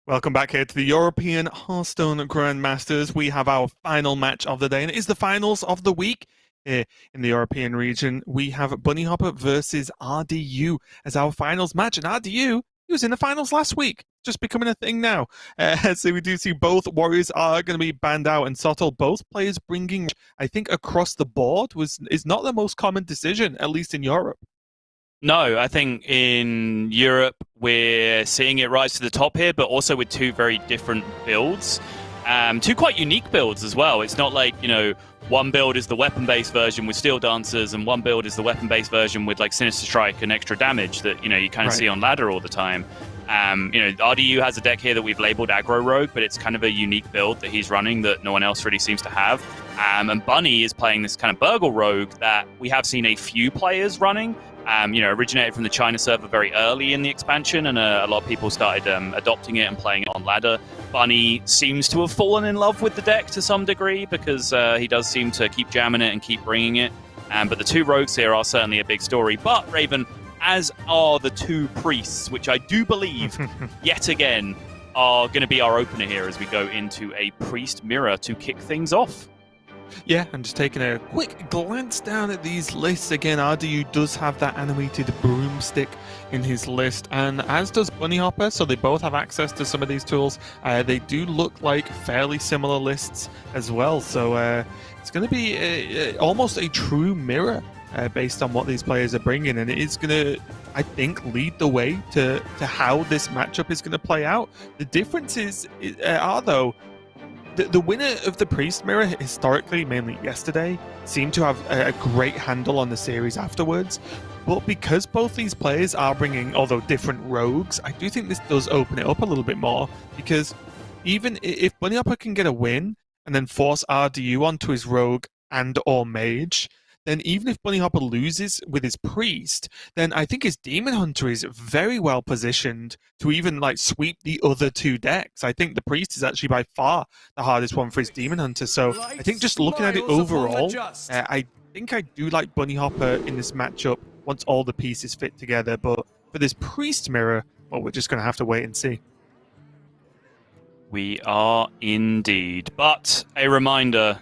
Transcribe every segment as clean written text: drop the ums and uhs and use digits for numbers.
Welcome back here to the European Hearthstone Grandmasters. We have our final match of the day, and it is the finals of the week here in the European region. We have Bunnyhoppor versus RDU as our finals match, and RDU, he was in the finals last week, just becoming a thing now. So we do see both warriors are going to be banned out, and Sotol, both players bringing, I think, across the board is not the most common decision, at least in Europe. No, I think in Europe we're seeing it rise to the top here, but also with two very different builds. Two quite unique builds as well. It's not like, one build is the weapon-based version with Steel Dancers, and one build is the weapon-based version with like Sinister Strike and extra damage that, you kind of see on ladder all the time. RDU has a deck here that we've labeled Aggro Rogue, but it's kind of a unique build that he's running that no one else really seems to have. And Bunny is playing this kind of Burgle Rogue that we have seen a few players running. Originated from the China server very early in the expansion, and a lot of people started adopting it and playing it on ladder. Bunny seems to have fallen in love with the deck to some degree because he does seem to keep jamming it and keep bringing it. But the two rogues here are certainly a big story. But Raven, as are the two priests, which I do believe, yet again, are going to be our opener here as we go into a priest mirror to kick things off. Yeah, and just taking a quick glance down at these lists again, RDU does have that animated broomstick in his list, and as does Bunnyhoppor, so they both have access to some of these tools. They do look like fairly similar lists as well, so it's going to be almost a true mirror based on what these players are bringing, and it is going to, I think, lead the way to how this matchup is going to play out. The differences are, though, the winner of the Priest Mirror, historically, mainly yesterday, seemed to have a great handle on the series afterwards. But because both these players are bringing, although different rogues, I do think this does open it up a little bit more. Because even if Bunnyhoppor can get a win and then force RDU onto his rogue and or mage, then even if Bunnyhoppor loses with his priest, then I think his Demon Hunter is very well positioned to even sweep the other two decks. I think the priest is actually by far the hardest one for his Demon Hunter. So I think just looking at it overall, I think I do like Bunnyhoppor in this matchup once all the pieces fit together. But for this priest mirror, well, we're just going to have to wait and see. We are indeed. But a reminder,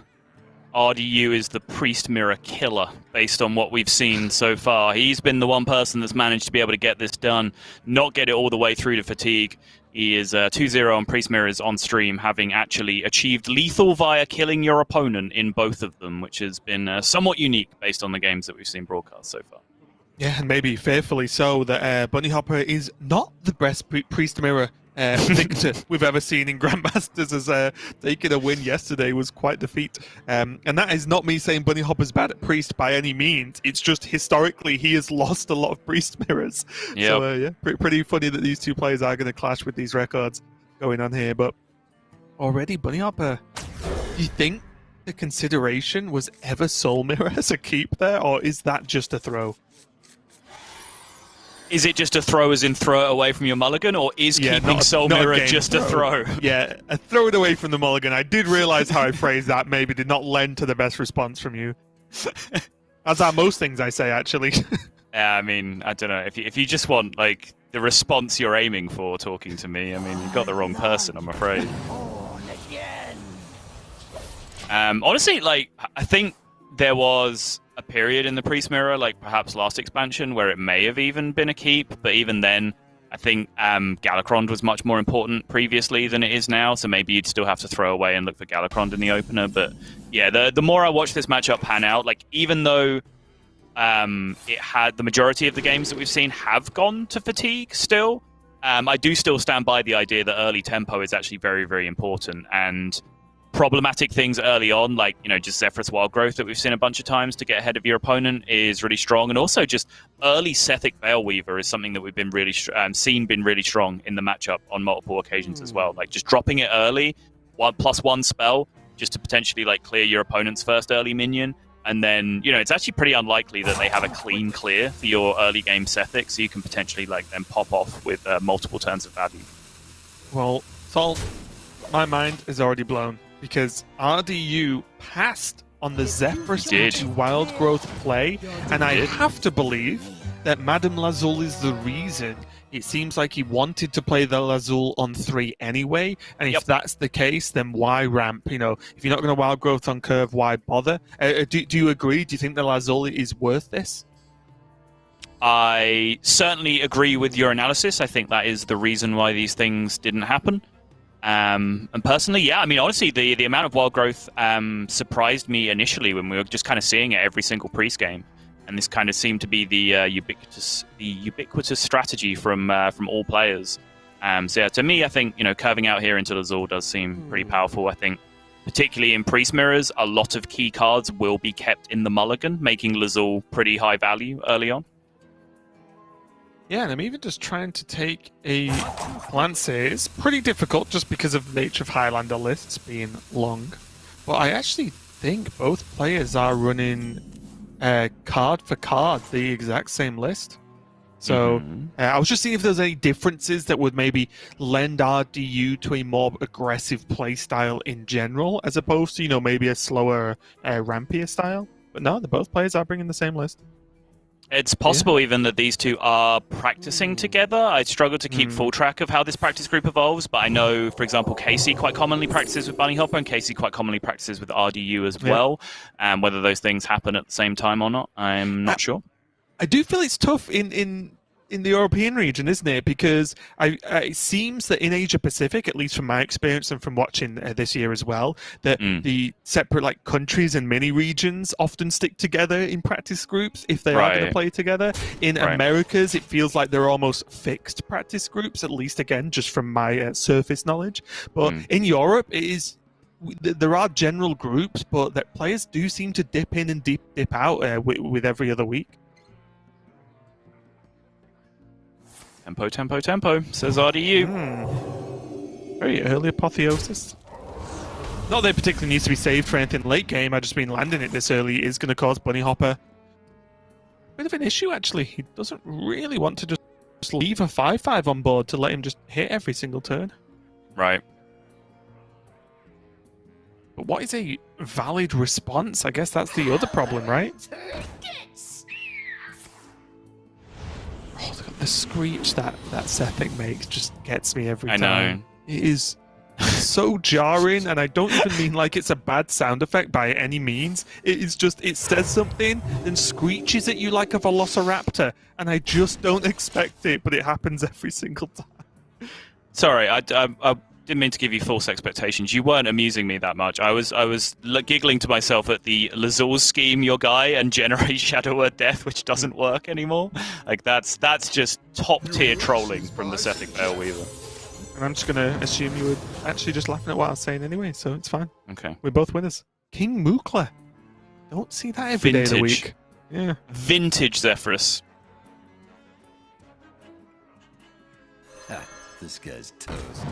RDU is the Priest Mirror killer, based on what we've seen so far. He's been the one person that's managed to be able to get this done, not get it all the way through to fatigue. He is 2-0 on Priest Mirrors on stream, having actually achieved lethal via killing your opponent in both of them, which has been somewhat unique based on the games that we've seen broadcast so far. Yeah, and maybe fearfully so that Bunnyhoppor is not the best Priest Mirror victor we've ever seen in Grandmasters, as taking a win yesterday was quite the feat. And that is not me saying Bunnyhopper's bad at Priest by any means. It's just historically he has lost a lot of Priest mirrors. Yep. So yeah, pretty funny that these two players are going to clash with these records going on here. But already Bunnyhoppor, do you think the consideration was ever Soul Mirror as a keep there, or is that just a throw? Is it just a throw as in throw it away from your mulligan, or is keeping Soul Mirror just a throw? Yeah, a throw it away from the mulligan. I did realize how I phrased that maybe did not lend to the best response from you. As are most things I say, actually. Yeah, I mean, I don't know. If you just want, the response you're aiming for talking to me, I mean, you've got the wrong person, I'm afraid. Honestly, I think there was a period in the Priest Mirror, perhaps last expansion, where it may have even been a keep, but even then, I think Galakrond was much more important previously than it is now, so maybe you'd still have to throw away and look for Galakrond in the opener. But yeah, the more I watch this matchup pan out, even though it had the majority of the games that we've seen have gone to fatigue still, I do still stand by the idea that early tempo is actually very, very important, and problematic things early on, just Zephyrus Wild Growth that we've seen a bunch of times to get ahead of your opponent is really strong, and also just early Sethic Veil Weaver is something that we've been really been really strong in the matchup on multiple occasions as well. Just dropping it early, 1+1 spell, just to potentially clear your opponent's first early minion, and then it's actually pretty unlikely that they have a clean clear for your early game Sethic, so you can potentially then pop off with multiple turns of value. Well, Sol, my mind is already blown, because RDU passed on the Zephyrus into Wild Growth play, and I have to believe that Madame Lazul is the reason? It seems like he wanted to play the Lazul on 3 anyway, and if that's the case, then why ramp? You know, if you're not going to wild growth on curve, why bother? Do you agree? Do you think the Lazul is worth this? I certainly agree with your analysis. I think that is the reason why these things didn't happen. And personally, yeah, I mean, honestly, the amount of wild growth surprised me initially when we were just kind of seeing it every single priest game, and this kind of seemed to be the ubiquitous strategy from all players. So yeah, to me, I think curving out here into Lazul does seem pretty powerful. I think particularly in priest mirrors, a lot of key cards will be kept in the mulligan, making Lazul pretty high value early on. Yeah, and I'm even just trying to take a glance here. It's pretty difficult just because of the nature of Highlander lists being long. But I actually think both players are running card for card the exact same list. So I was just seeing if there's any differences that would maybe lend RDU to a more aggressive play style in general, as opposed to, maybe a slower, rampier style. But no, both players are bringing the same list. It's possible even that these two are practicing together. I struggle to keep full track of how this practice group evolves, but I know, for example, Casey quite commonly practices with Bunnyhoppor, and Casey quite commonly practices with RDU as well. Whether those things happen at the same time or not, I'm not sure. I do feel it's tough in the European region, isn't it? Because it seems that in Asia Pacific, at least from my experience and from watching this year as well, that the separate countries and mini regions often stick together in practice groups if they are going to play together. In Americas, it feels like they're almost fixed practice groups, at least again, just from my surface knowledge. But in Europe, it is. There are general groups, but that players do seem to dip in and dip out with every other week. Tempo, tempo, tempo, says RDU. Very early apotheosis. Not that it particularly needs to be saved for anything late game. I just mean landing it this early is going to cause Bunnyhoppor bit of an issue, actually. He doesn't really want to just leave a 5/5 on board to let him just hit every single turn. Right. But what is a valid response? I guess that's the other problem, right? Oh, the screech that Sethik makes just gets me every time. I know. It is so jarring, and I don't even mean like it's a bad sound effect by any means. It is just, it says something, then screeches at you like a velociraptor, and I just don't expect it, but it happens every single time. Sorry, I didn't mean to give you false expectations. You weren't amusing me that much. I was giggling to myself at the Lazul scheme your guy and generate Shadow Word Death, which doesn't work anymore. Like that's just top tier trolling from the Sethik Baleweaver. And I'm just gonna assume you were actually just laughing at what I was saying anyway, so it's fine. Okay. We're both winners. King Mukla. Don't see that every day of the week. Yeah. Vintage Zephyrus. This guy's toast.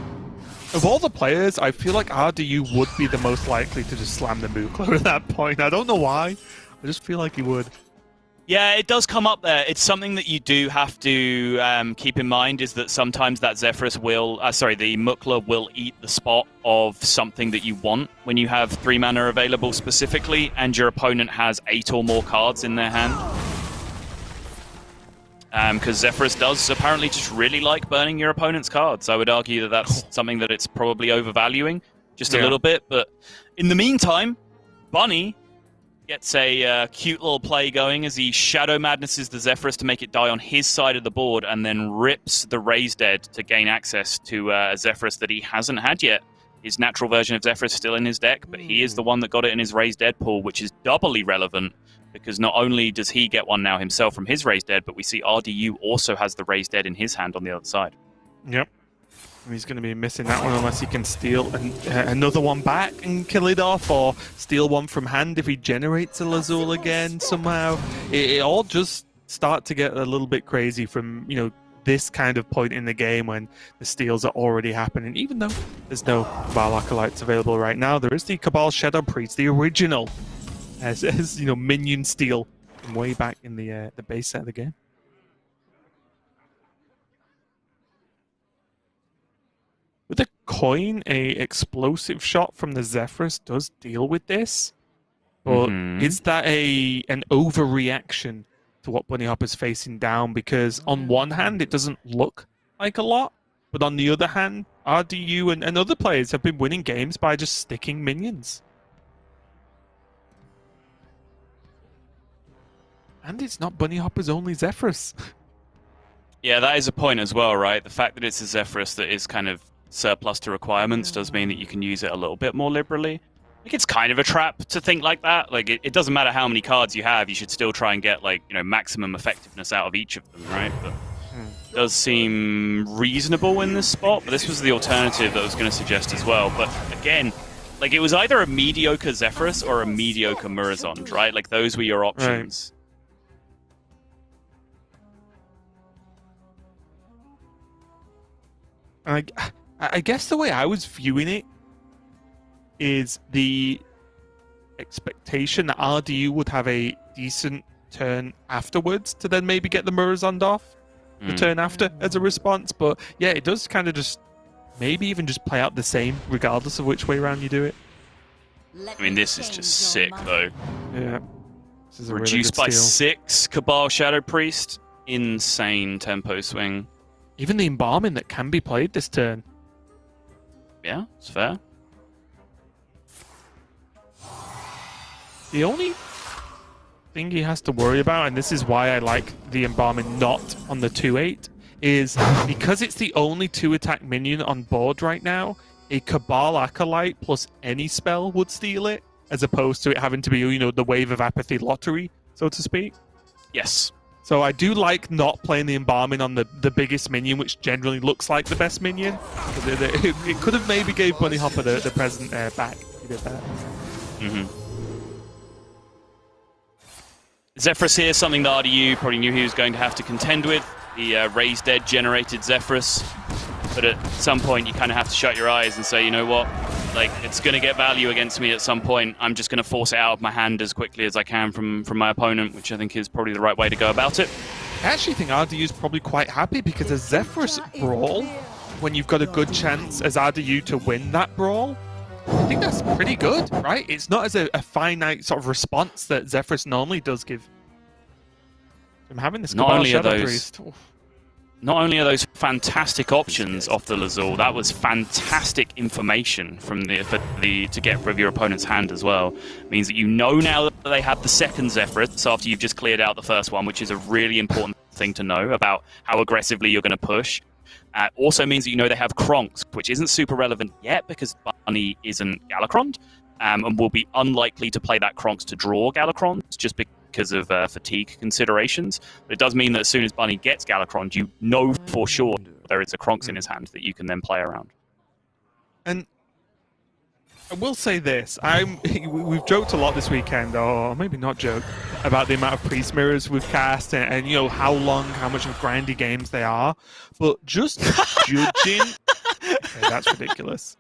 Of all the players, I feel like RDU would be the most likely to just slam the Mukla at that point. I don't know why. I just feel like he would. Yeah, it does come up there. It's something that you do have to keep in mind, is that sometimes that Zephyrus will, the Mukla will eat the spot of something that you want when you have 3 mana available specifically, and your opponent has 8 or more cards in their hand. Because Zephyrus does apparently just really like burning your opponent's cards. I would argue that that's something that it's probably overvaluing just a little bit. But in the meantime, Bunny gets a cute little play going as he Shadow Madnesses the Zephyrus to make it die on his side of the board, and then rips the Raise Dead to gain access to a Zephyrus that he hasn't had yet. His natural version of Zephyrus is still in his deck, but he is the one that got it in his Raise Dead pool, which is doubly relevant, because not only does he get one now himself from his Raise Dead, but we see RDU also has the Raise Dead in his hand on the other side. Yep. He's going to be missing that one unless he can steal another one back and kill it off, or steal one from hand if he generates a Lazul again somehow. It all just start to get a little bit crazy from, this kind of point in the game when the steals are already happening. Even though there's no Cabal Acolytes available right now, there is the Cabal Shadow Priest, the original, as minion steal from way back in the base set of the game. With a coin, a explosive shot from the Zephyrus does deal with this, but is that an overreaction to what Bunnyhoppor's facing down, because on one hand, it doesn't look like a lot, but on the other hand, RDU and other players have been winning games by just sticking minions. And it's not Bunnyhoppor's only Zephyrus. Yeah, that is a point as well, right? The fact that it's a Zephyrus that is kind of surplus to requirements does mean that you can use it a little bit more liberally. Like, it's kind of a trap to think like that. Like, it doesn't matter how many cards you have, you should still try and get, like, you know, maximum effectiveness out of each of them, right? But it does seem reasonable in this spot, but this was the alternative that I was going to suggest as well. But again, like, it was either a mediocre Zephyrus or a mediocre Murozond, right? Like, those were your options. I guess the way I was viewing it is the expectation that RDU would have a decent turn afterwards to then maybe get the Murozond off the turn after as a response. But yeah, it does kind of just maybe even just play out the same regardless of which way around you do it. I mean, this is just sick, though. Yeah. This is a Reduced really by good steal. 6, Cabal Shadow Priest. Insane tempo swing. Even the embalming that can be played this turn. Yeah, it's fair. The only thing he has to worry about, and this is why I like the embalming not on the 2/8, is because it's the only 2-attack minion on board right now, a Cabal Acolyte plus any spell would steal it, as opposed to it having to be, you know, the Wave of Apathy lottery, so to speak. Yes. So I do like not playing the embalming on the biggest minion, which generally looks like the best minion. It could have maybe gave Bunnyhoppor the present back if he did that. Zephyrus here, something that RDU probably knew he was going to have to contend with. The Raised Dead generated Zephyrus. But at some point, you kind of have to shut your eyes and say, you know what? Like, it's going to get value against me at some point. I'm just going to force it out of my hand as quickly as I can from my opponent, which I think is probably the right way to go about it. I actually think RDU is probably quite happy because a Zephyrus brawl, when you've got a good chance as RDU to win that brawl, I think that's pretty good, right? It's not as a finite sort of response that Zephyrus normally does give. I'm having this Cabal Shadow Priest. Not only are those fantastic options off the Lazul, that was fantastic information from to get rid of your opponent's hand as well. It means that you know now that they have the second Zephyrus after you've just cleared out the first one, which is a really important thing to know about how aggressively you're going to push. Also means that you know they have Kronks, which isn't super relevant yet because Bunny isn't Galakrond, and will be unlikely to play that Kronks to draw Galakrond just because of fatigue considerations. But it does mean that as soon as Bunny gets Galakrond, you know for sure there is a Kronks in his hand that you can then play around. And I will say this, we've joked a lot this weekend, or maybe not joked, about the amount of priest mirrors we've cast and you know how much of grindy games they are. But just judging, okay, that's ridiculous.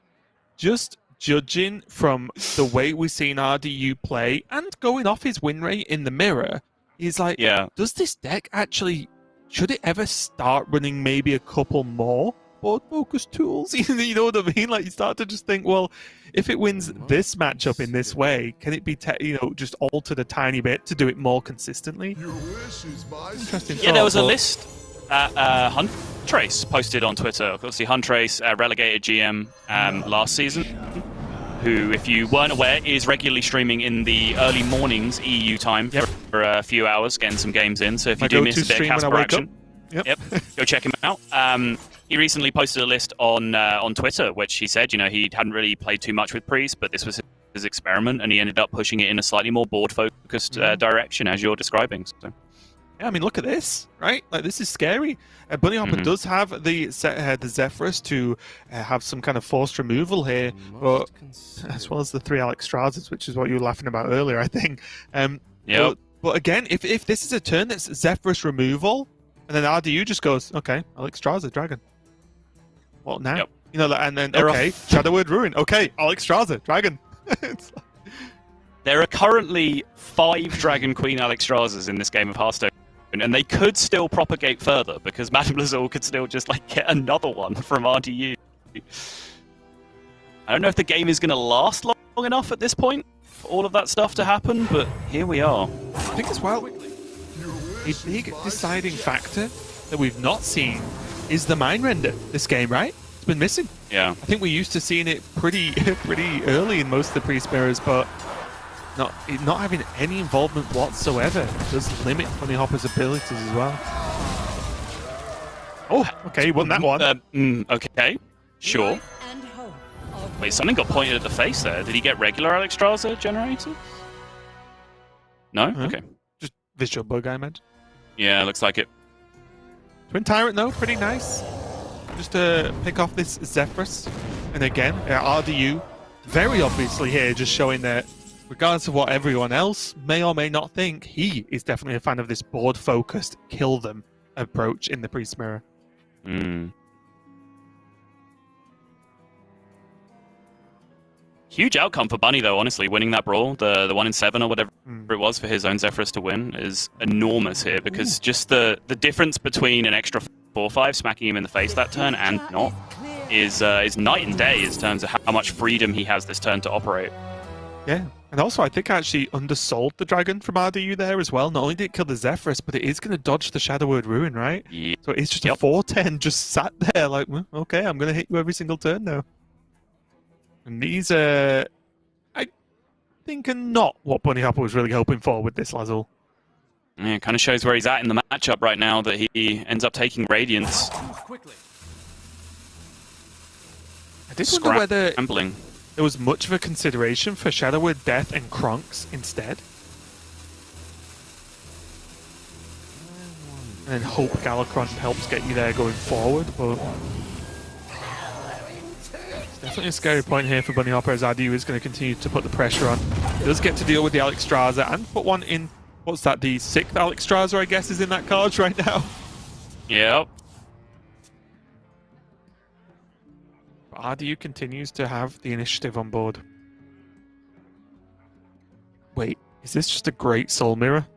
Just judging from the way we've seen RDU play and going off his win rate in the mirror, he's like, yeah, does this deck actually, should it ever start running maybe a couple more board focus tools? You know what I mean? Like, you start to just think, well, if it wins this matchup in this way, can it be just altered a tiny bit to do it more consistently? Interesting. Yeah, there was a list Huntrace posted on Twitter. Obviously, Huntrace, relegated GM last season, who, if you weren't aware, is regularly streaming in the early mornings EU time for a few hours, getting some games in. So if you do miss a bit of Casper action, go check him out. He recently posted a list on Twitter, which he said, you know, he hadn't really played too much with Priest, but this was his experiment, and he ended up pushing it in a slightly more board-focused direction, as you're describing. So. Yeah, I mean, look at this, right? Like, this is scary. Bunnyhoppor does have the Zephyrus to have some kind of forced removal here, but as well as the 3 Alexstrasas, which is what you were laughing about earlier, I think. But again, if this is a turn that's Zephyrus removal, and then RDU just goes, okay, Alexstrasza, Dragon. What now? Yep. You know, and then, okay, Shadow Word Ruin. Okay, Alexstrasza, Dragon. There are currently 5 Dragon Queen Alexstrasas in this game of Hearthstone, and they could still propagate further because Madame Lazul could still just like get another one from RDU. I don't know if the game is going to last long enough at this point for all of that stuff to happen, but here we are. I think as well, a big deciding factor that we've not seen is the mine render this game, right? It's been missing. Yeah. I think we're used to seeing it pretty early in most of the pre-mirrors, but not having any involvement whatsoever does limit Bunnyhoppor's abilities as well. Oh, okay, he won that one. Okay, sure. Wait, something got pointed at the face there. Did he get regular Alexstrasza generators? No? Huh? Okay. Just visual bug, I imagine. Yeah, looks like it. Twin Tyrant, though, pretty nice. Just to pick off this Zephyrus. And again, RDU, very obviously here, just showing that regardless of what everyone else may or may not think, he is definitely a fan of this board-focused, kill them approach in the Priest Mirror. Huge outcome for Bunny, though, honestly. Winning that brawl, the 1 in 7 or whatever it was for his own Zephyrus to win, is enormous here, because just the difference between an extra 4-5 smacking him in the face that turn and not is night and day in terms of how much freedom he has this turn to operate. Yeah, and also I think I actually undersold the dragon from RDU there as well. Not only did it kill the Zephyrus, but it is going to dodge the Shadow Word Ruin, right? Yeah. So it's just a 4-10 just sat there like, well, okay, I'm going to hit you every single turn now. And these, I think, are not what Bunnyhoppor was really hoping for with this Lazul. Yeah, it kind of shows where he's at in the matchup right now, that he ends up taking Radiance. I did wonder whether there was much of a consideration for Shadow Word Death and Kronks instead. And hope Galakron helps get you there going forward, but definitely a scary point here for Bunnyhoppor, as RDU is going to continue to put the pressure on. He does get to deal with the Alexstrasza and put one in, what's that, the 6th Alexstrasza, I guess, is in that card right now. Yep. But RDU continues to have the initiative on board. Wait, is this just a great Soul Mirror?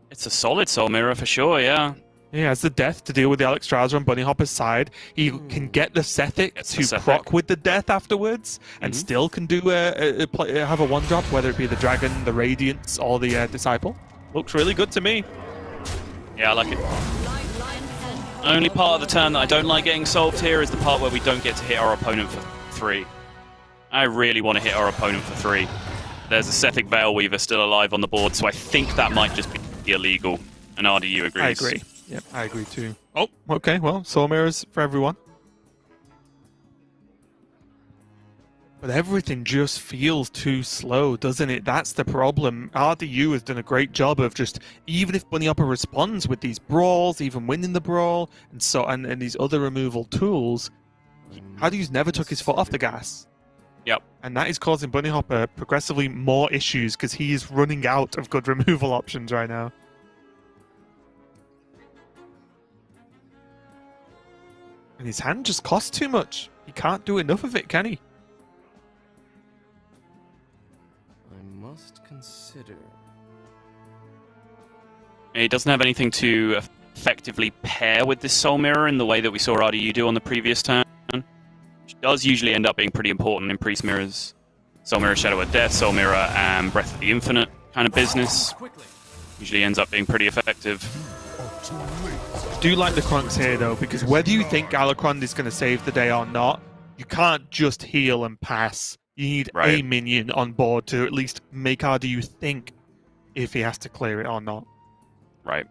It's a solid Soul Mirror for sure, yeah. He has the death to deal with the Alexstrasza on Bunnyhoppor's side. He can get the Sethic to proc with the death afterwards, and still can do have a 1-drop, whether it be the Dragon, the Radiance, or the Disciple. Looks really good to me. Yeah, I like it. Only part of the turn that I don't like getting solved here is the part where we don't get to hit our opponent for 3. I really want to hit our opponent for 3. There's a Sethic Veil Weaver still alive on the board, so I think that might just be illegal, and RDU agrees. I agree. Yep, I agree too. Oh, okay, well, Soul Mirrors for everyone. But everything just feels too slow, doesn't it? That's the problem. RDU has done a great job of just, even if Bunnyhoppor responds with these brawls, even winning the brawl, and these other removal tools, RDU's never took his foot off the gas. Yep. And that is causing Bunnyhoppor progressively more issues, because he is running out of good removal options right now. And his hand just costs too much. He can't do enough of it, can he? I must consider. He doesn't have anything to effectively pair with this Soul Mirror in the way that we saw RDU do on the previous turn, which does usually end up being pretty important in Priest Mirrors. Soul Mirror, Shadow of Death, Soul Mirror, and Breath of the Infinite kind of business. Usually ends up being pretty effective. I do like the Kronks here, though, because whether you think Galakron is going to save the day or not, you can't just heal and pass. You need a minion on board to at least make RDU think if he has to clear it or not. Right.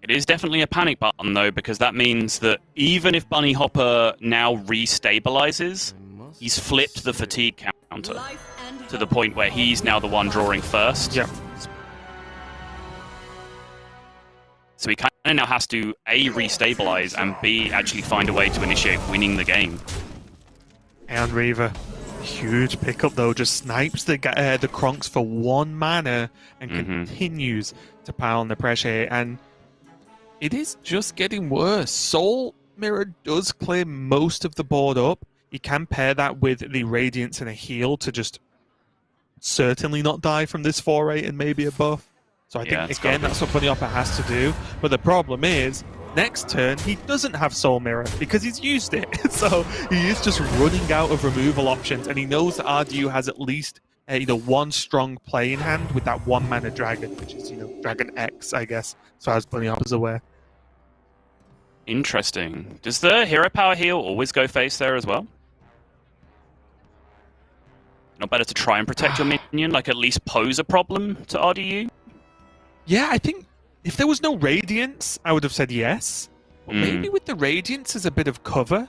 It is definitely a panic button, though, because that means that even if Bunnyhoppor now restabilizes, he's flipped the fatigue counter to the point where he's now the one drawing first. Yep. So he kind of now has to A, restabilize, and B, actually find a way to initiate winning the game. And Reaver, huge pickup though, just snipes the Kronks for 1 mana and continues to pile on the pressure here. And it is just getting worse. Soul Mirror does clear most of the board up. You can pair that with the Radiance and a heal to just certainly not die from this 4-8 and maybe a buff. So I think, again, that's what Bunnyhoppor has to do. But the problem is, Next turn, he doesn't have Soul Mirror because he's used it. So he is just running out of removal options, and he knows that RDU has at least one strong play in hand with that 1-mana dragon, which is, Dragon X, I guess, as far as Bunnyhopper's aware. Interesting. Does the hero power heal always go face there as well? Not better to try and protect your minion, like at least pose a problem to RDU? Yeah, I think if there was no Radiance, I would have said yes. But maybe with the Radiance as a bit of cover,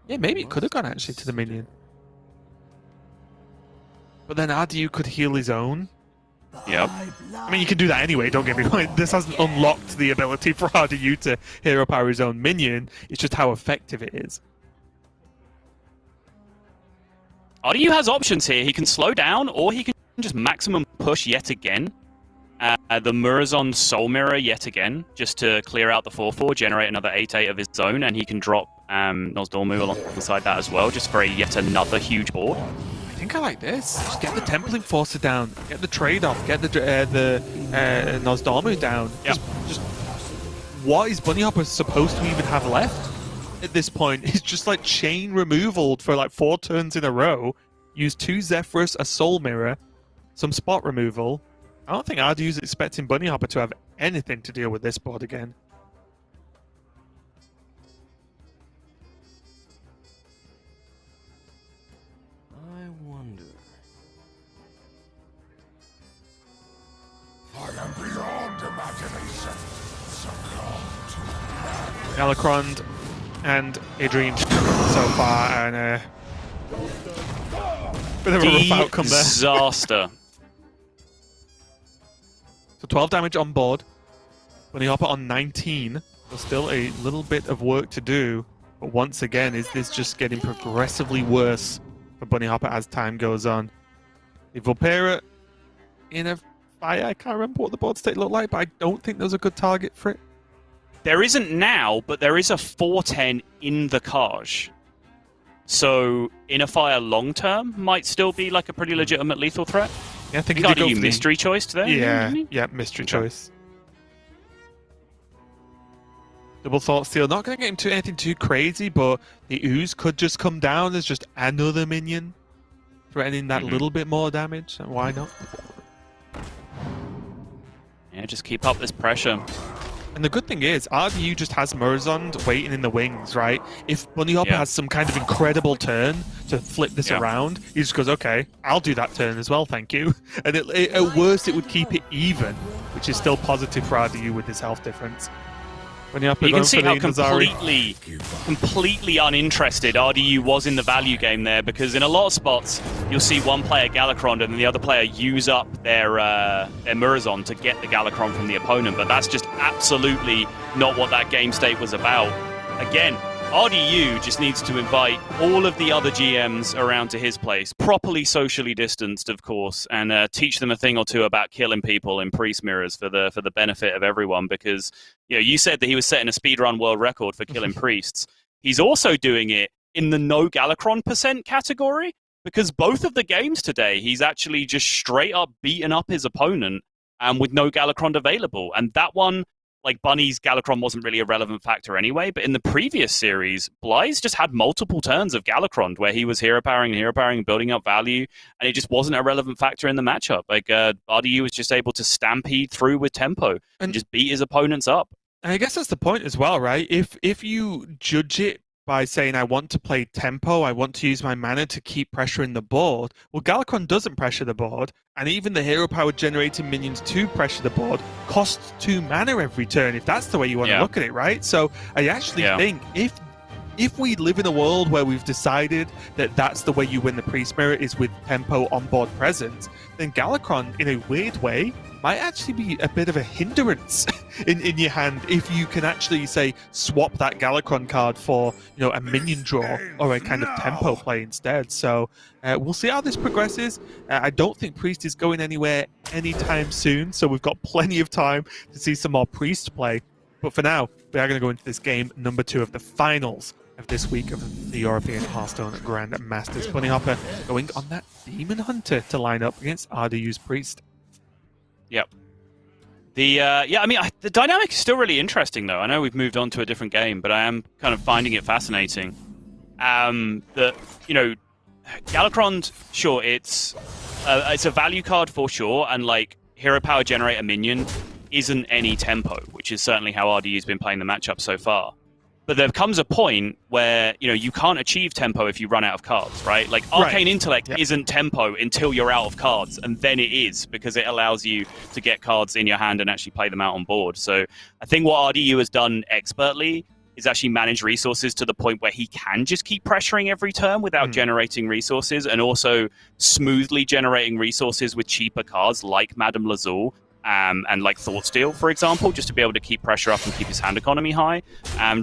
yeah, maybe it could have gone actually to the minion. But then RDU could heal his own. Yep. I mean, you can do that anyway, don't get me wrong. This hasn't unlocked the ability for RDU to hero power his own minion. It's just how effective it is. RDU has options here. He can slow down, or he can just maximum push yet again. The Murazon Soul Mirror yet again, just to clear out the 4/4, generate another 8/8 of his own, and he can drop Nozdormu alongside that as well, just for yet another huge board. I think I like this. Just get the Temple Enforcer down, get the trade-off, get the Nozdormu down. Yep. Just what is Bunnyhoppor supposed to even have left at this point? It's just like chain removal for like 4 turns in a row. Use 2 Zephyrus, a Soul Mirror, some spot removal. I don't think RDU's expecting Bunnyhoppor to have anything to deal with this board again. I wonder. I am beyond imagination. Galakrond and Adrian so far, and bit of a rough outcome there. Disaster. So 12 damage on board. Bunnyhoppor on 19. So still a little bit of work to do. But once again, is this just getting progressively worse for Bunnyhoppor as time goes on? The Vulpera in a fire. I can't remember what the board state looked like, but I don't think there's a good target for it. There isn't now, but there is a 4/10 in the Kaj. So, in a fire long term might still be like a pretty legitimate lethal threat. Yeah, I think You he got did go you for the mystery choice there? Yeah, mystery choice. Double Thought Steal, not going to get him to anything too crazy, but the Ooze could just come down as just another minion, threatening that little bit more damage. And why not? Yeah, just keep up this pressure. And the good thing is, RDU just has Murazond waiting in the wings, right? If Bunnyhoppor has some kind of incredible turn to flip this around, he just goes, okay, I'll do that turn as well, thank you. And at worst, it would keep it even, which is still positive for RDU with his health difference. Bunnyhoppor You can see how Nazari. completely uninterested RDU was in the value game there, because in a lot of spots, you'll see one player Galakrond and the other player use up their Murazon to get the Galakrond from the opponent, but that's just absolutely not what that game state was about. Again, RDU just needs to invite all of the other GMs around to his place, properly socially distanced, of course, and teach them a thing or two about killing people in priest mirrors for the benefit of everyone. Because you said that he was setting a speedrun world record for killing priests. He's also doing it in the no Galakrond % category, because both of the games today, he's actually just straight up beaten up his opponent with no Galakrond available, and that one. Like, Bunny's Galakrond wasn't really a relevant factor anyway, but in the previous series, Bly's just had multiple turns of Galakrond where he was hero powering, building up value, and it just wasn't a relevant factor in the matchup. Like, RDU was just able to stampede through with tempo and just beat his opponents up. And I guess that's the point as well, right? If you judge it by saying, I want to play tempo, I want to use my mana to keep pressuring the board, well, Galakrond doesn't pressure the board, and even the hero power generating minions to pressure the board costs 2 mana every turn, if that's the way you want to look at it, right? So I actually think if we live in a world where we've decided that that's the way you win the Priest Mirror is with tempo on board presence, then Galakrond, in a weird way, might actually be a bit of a hindrance in your hand if you can actually, say, swap that Galakrond card for, a minion draw or a kind of tempo play instead. So we'll see how this progresses. I don't think Priest is going anywhere anytime soon, so we've got plenty of time to see some more Priest play. But for now, we are going to go into this game number 2 of the finals of this week of the European Hearthstone Grandmasters. Bunnyhoppor going on that Demon Hunter to line up against RDU's Priest. Yep. Yeah, I mean, the dynamic is still really interesting, though. I know we've moved on to a different game, but I am kind of finding it fascinating. That, you know, Galakrond, sure, it's a value card for sure, and like hero power generator minion isn't any tempo, which is certainly how RDU's been playing the matchup so far. But there comes a point where, you know, you can't achieve tempo if you run out of cards, right? Like Arcane Intellect isn't tempo until you're out of cards, and then it is, because it allows you to get cards in your hand and actually play them out on board. So I think what RDU has done expertly is actually manage resources to the point where he can just keep pressuring every turn without generating resources, and also smoothly generating resources with cheaper cards like Madame Lazul. And like Thoughtsteel, for example, just to be able to keep pressure up and keep his hand economy high.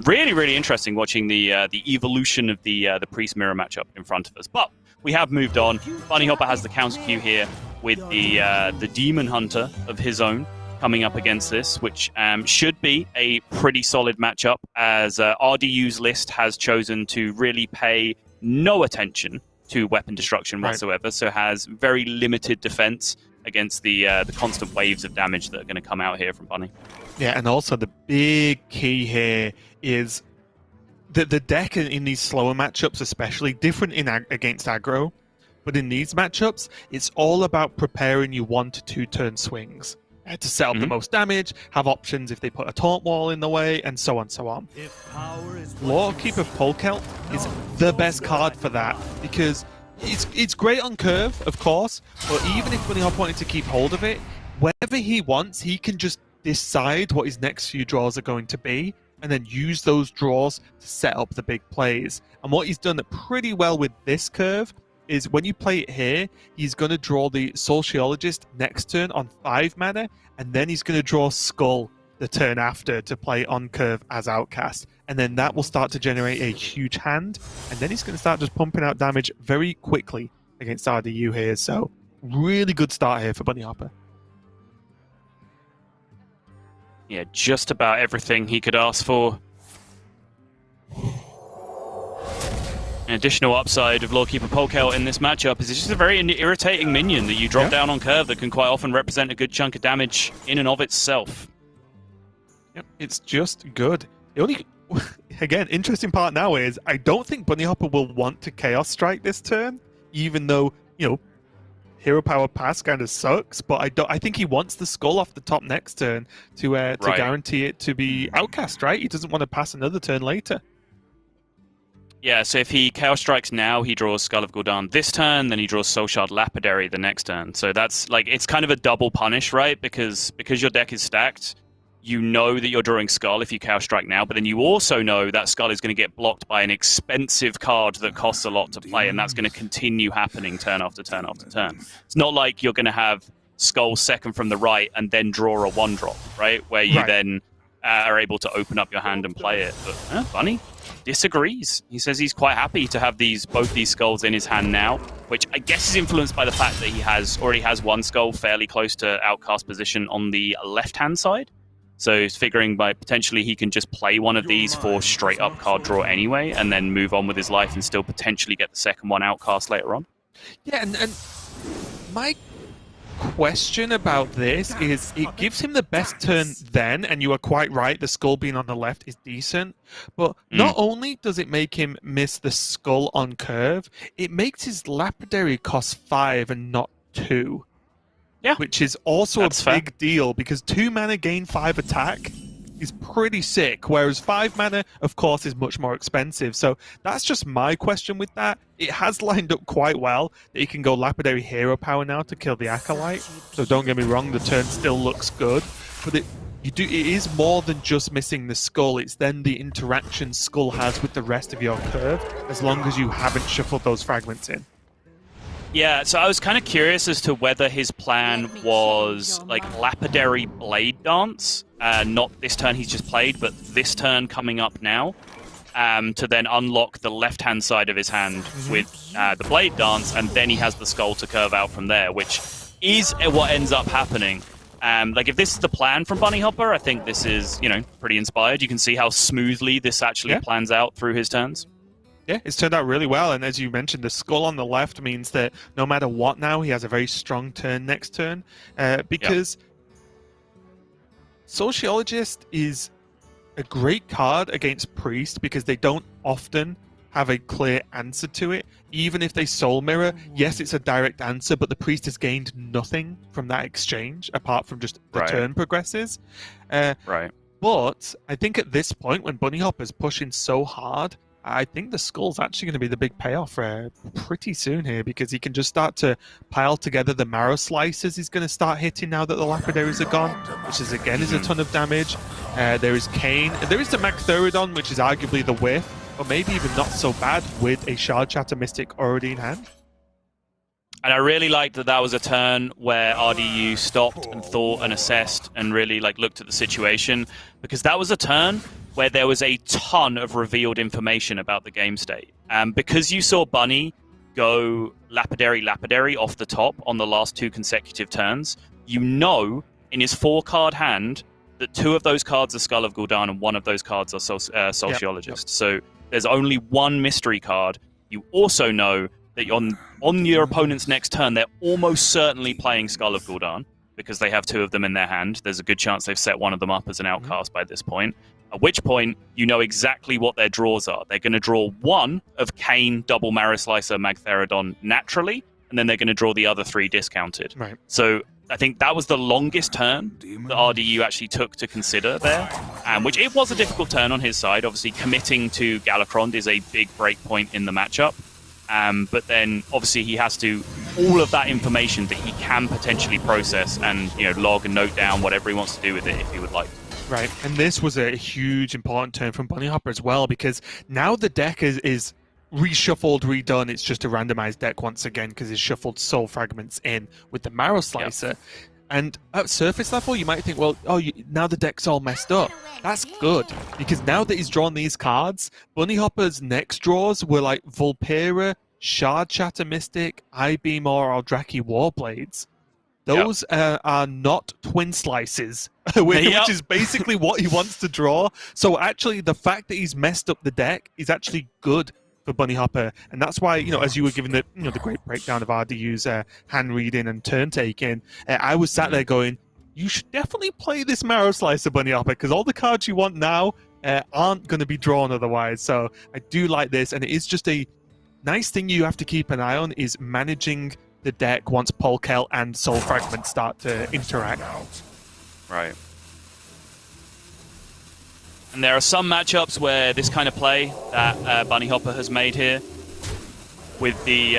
Really, really interesting watching the evolution of the Priest Mirror matchup in front of us. But we have moved on. Bunnyhoppor has the counter queue here with the Demon Hunter of his own coming up against this, which should be a pretty solid matchup, as RDU's list has chosen to really pay no attention to weapon destruction whatsoever, so has very limited defense against the constant waves of damage that are going to come out here from Bunny. Yeah, and also the big key here is that the deck in these slower matchups, especially different against aggro, but in these matchups, it's all about preparing you 1 to 2 turn swings to set up the most damage, have options if they put a taunt wall in the way, and so on, so on. Lawkeeper Polkelt is the best card for that, because it's great on curve, of course, but even if Bunnyhoppor wanted to keep hold of it, whenever he wants, he can just decide what his next few draws are going to be, and then use those draws to set up the big plays. And what he's done pretty well with this curve is when you play it here, he's going to draw the Sociologist next turn on 5 mana, and then he's going to draw Skull the turn after to play on curve as Outcast. And then that will start to generate a huge hand, and then he's going to start just pumping out damage very quickly against RDU here. So really good start here for Bunnyhoppor. Yeah, just about everything he could ask for. An additional upside of Lawkeeper Polkelt in this matchup is it's just a very irritating minion that you drop down on curve that can quite often represent a good chunk of damage in and of itself. Yep, it's just good. The only, again, interesting part now is I don't think Bunnyhoppor will want to Chaos Strike this turn, even though, you know, Hero Power Pass kind of sucks, but I think he wants the Skull off the top next turn to guarantee it to be Outcast, right? He doesn't want to pass another turn later. Yeah, so if he Chaos Strikes now, he draws Skull of Gul'dan this turn, then he draws Soul Shard Lapidary the next turn. So that's, like, it's kind of a double punish, right? Because your deck is stacked, you know that you're drawing Skull if you Chaos Strike now, but then you also know that Skull is going to get blocked by an expensive card that costs a lot to play, and that's going to continue happening turn after turn after turn. It's not like you're going to have Skull second from the right and then draw a 1-drop, right? Where you then are able to open up your hand and play it. But Bunny disagrees. He says he's quite happy to have both these Skulls in his hand now, which I guess is influenced by the fact that he already has one Skull fairly close to Outcast position on the left-hand side. So he's figuring by potentially he can just play one of these for straight-up card draw anyway, and then move on with his life and still potentially get the second one Outcast later on. Yeah, and my question about this is it gives him the best turn then, and you are quite right, the Skull being on the left is decent, but not only does it make him miss the Skull on curve, it makes his Lapidary cost 5 and not 2. Yeah, which is also a fair. big deal, because 2 mana gain 5 attack is pretty sick, whereas 5 mana, of course, is much more expensive. So that's just my question with that. It has lined up quite well that you can go Lapidary Hero Power now to kill the Acolyte. So don't get me wrong, the turn still looks good, but it is more than just missing the Skull. It's then the interaction Skull has with the rest of your curve, as long as you haven't shuffled those fragments in. Yeah, so I was kind of curious as to whether his plan was like Lapidary Blade Dance, not this turn he's just played, but this turn coming up now, to then unlock the left-hand side of his hand with the Blade Dance, and then he has the Skull to curve out from there, which is what ends up happening. Like, if this is the plan from Bunnyhoppor, I think this is, you know, pretty inspired. You can see how smoothly this actually plans out through his turns. Yeah, it's turned out really well, and as you mentioned, the Skull on the left means that no matter what now, he has a very strong turn next turn, because Sociologist is a great card against Priest because they don't often have a clear answer to it. Even if they Soul Mirror, yes, it's a direct answer, but the Priest has gained nothing from that exchange apart from just the turn progresses. Right. But I think at this point, when Bunnyhopper's pushing so hard, I think the Skull's actually going to be the big payoff pretty soon here, because he can just start to pile together the Marrow Slicers he's going to start hitting now that the Lapidaries are gone, which is again is a ton of damage. There is Kane. There is the Magtheridon, which is arguably the whiff, or maybe even not so bad with a Shard Shatter Mystic already in hand. And I really liked that that was a turn where RDU stopped and thought and assessed and really looked at the situation, because that was a turn where there was a ton of revealed information about the game state. Because you saw Bunny go Lapidary off the top on the last 2 consecutive turns, you know in his 4-card hand that 2 of those cards are Skull of Gul'dan and 1 of those cards are Sociologist. Yep. So there's only 1 mystery card. You also know that on your opponent's next turn, they're almost certainly playing Skull of Gul'dan because they have 2 of them in their hand. There's a good chance they've set one of them up as an outcast by this point. At which point, you know exactly what their draws are. They're going to draw 1 of Kane, Double Marrow Slicer, Magtheridon naturally, and then they're going to draw the other 3 discounted. Right. So I think that was the longest turn that RDU actually took to consider there, which it was a difficult turn on his side. Obviously, committing to Galacrond is a big break point in the matchup. But then, obviously, he has to all of that information that he can potentially process and log and note down whatever he wants to do with it if he would like. Right, and this was a huge, important turn from Bunnyhoppor as well, because now the deck is reshuffled, redone. It's just a randomized deck once again because he's shuffled Soul Fragments in with the Marrow Slicer. Yep. And at surface level, you might think, well, now the deck's all messed up. That's good, because now that he's drawn these cards, Bunnyhopper's next draws were like Vulpera, Shard Shatter Mystic, I-Beam or Aldraki Warblades. Those are not Twin Slices, which is basically what he wants to draw. So actually, the fact that he's messed up the deck is actually good for Bunnyhoppor, and that's why, as you were giving the the great breakdown of RDU's hand reading and turn taking, I was sat there going, you should definitely play this Marrow Slicer, Bunnyhoppor, because all the cards you want now aren't going to be drawn otherwise. So I do like this, and it is just a nice thing you have to keep an eye on, is managing the deck once Polkel and Soul Fragment start to interact. Right. And there are some matchups where this kind of play that Bunnyhoppor has made here with the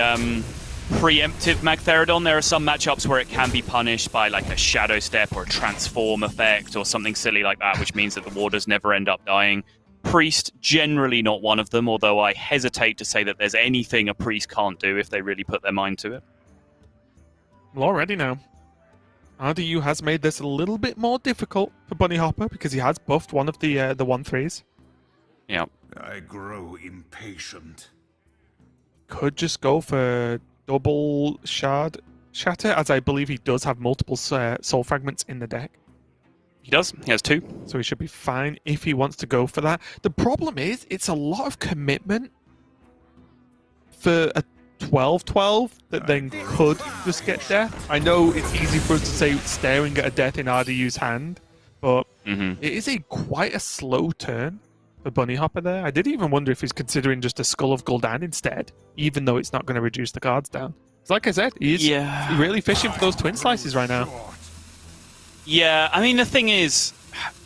preemptive Magtheridon, there are some matchups where it can be punished by like a Shadow Step or a Transform effect or something silly like that, which means that the warders never end up dying. Priest, generally not one of them, although I hesitate to say that there's anything a Priest can't do if they really put their mind to it. Well, already now, RDU has made this a little bit more difficult for Bunnyhoppor because he has buffed one of the 1/3s. Yeah. I grow impatient. Could just go for double Shard Shatter, as I believe he does have multiple Soul Fragments in the deck. He does. He has 2. So he should be fine if he wants to go for that. The problem is, it's a lot of commitment for a 12-12 that then could just get death. I know it's easy for us to say staring at a death in RDU's hand, but it is quite a slow turn for Bunnyhoppor there. I did even wonder if he's considering just a Skull of Gul'dan instead, even though it's not going to reduce the cards down. Because like I said, he's really fishing for those Twin Slices right now. Yeah, I mean, the thing is,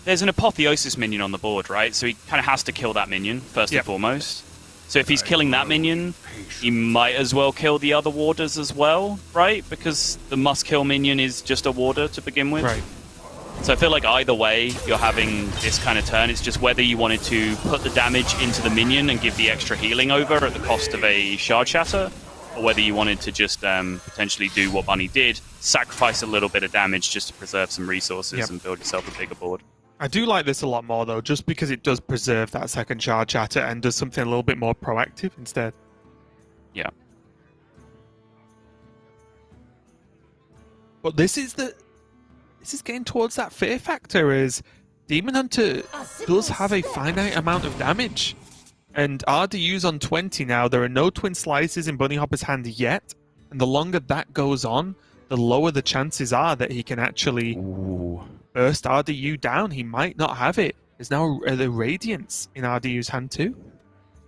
there's an Apotheosis minion on the board, right? So he kind of has to kill that minion, first and foremost. So if he's killing that minion, he might as well kill the other warders as well, right? Because the must-kill minion is just a warder to begin with. Right. So I feel like either way, you're having this kind of turn. It's just whether you wanted to put the damage into the minion and give the extra healing over at the cost of a Shard Shatter, or whether you wanted to just potentially do what Bunny did, sacrifice a little bit of damage just to preserve some resources and build yourself a bigger board. I do like this a lot more, though, just because it does preserve that second Shard Shatter and does something a little bit more proactive instead. Yeah. But this is getting towards that fear factor, as Demon Hunter does have a finite amount of damage. And RDU's on 20 now. There are no Twin Slices in Bunnyhoppor's hand yet. And the longer that goes on, the lower the chances are that he can actually burst RDU down. He might not have it. There's now the Radiance in RDU's hand too.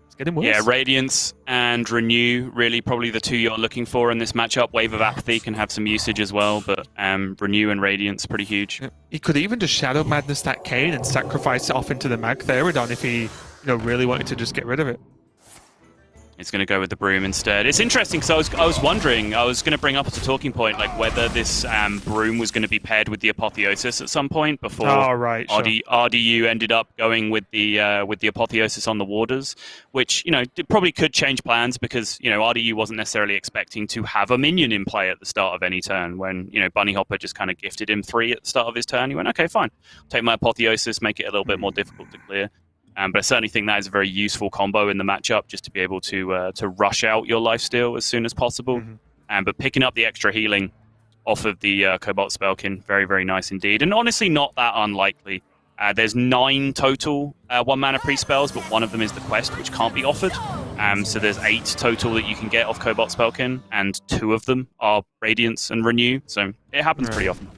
It's getting worse. Yeah, Radiance and Renew, really probably the two you're looking for in this matchup. Wave of Apathy can have some usage as well, but Renew and Radiance pretty huge. He could even just Shadow Madness that Kayn and sacrifice it off into the Mag Theridon if he really wanted to just get rid of it. It's going to go with the Broom instead. It's interesting because I was wondering, I was going to bring up as a talking point, like whether this Broom was going to be paired with the Apotheosis at some point before RDU ended up going with the Apotheosis on the Warders, which it probably could change plans because RDU wasn't necessarily expecting to have a minion in play at the start of any turn. When Bunnyhoppor just kind of gifted him 3 at the start of his turn, he went, okay, fine, take my Apotheosis, make it a little bit more difficult to clear. But I certainly think that is a very useful combo in the matchup, just to be able to rush out your lifesteal as soon as possible. But picking up the extra healing off of the Cobalt Spellkin, very, very nice indeed. And honestly, not that unlikely. There's 9 total 1-mana pre-spells, but one of them is the quest, which can't be offered. So there's 8 total that you can get off Cobalt Spellkin, and 2 of them are Radiance and Renew. So it happens pretty often.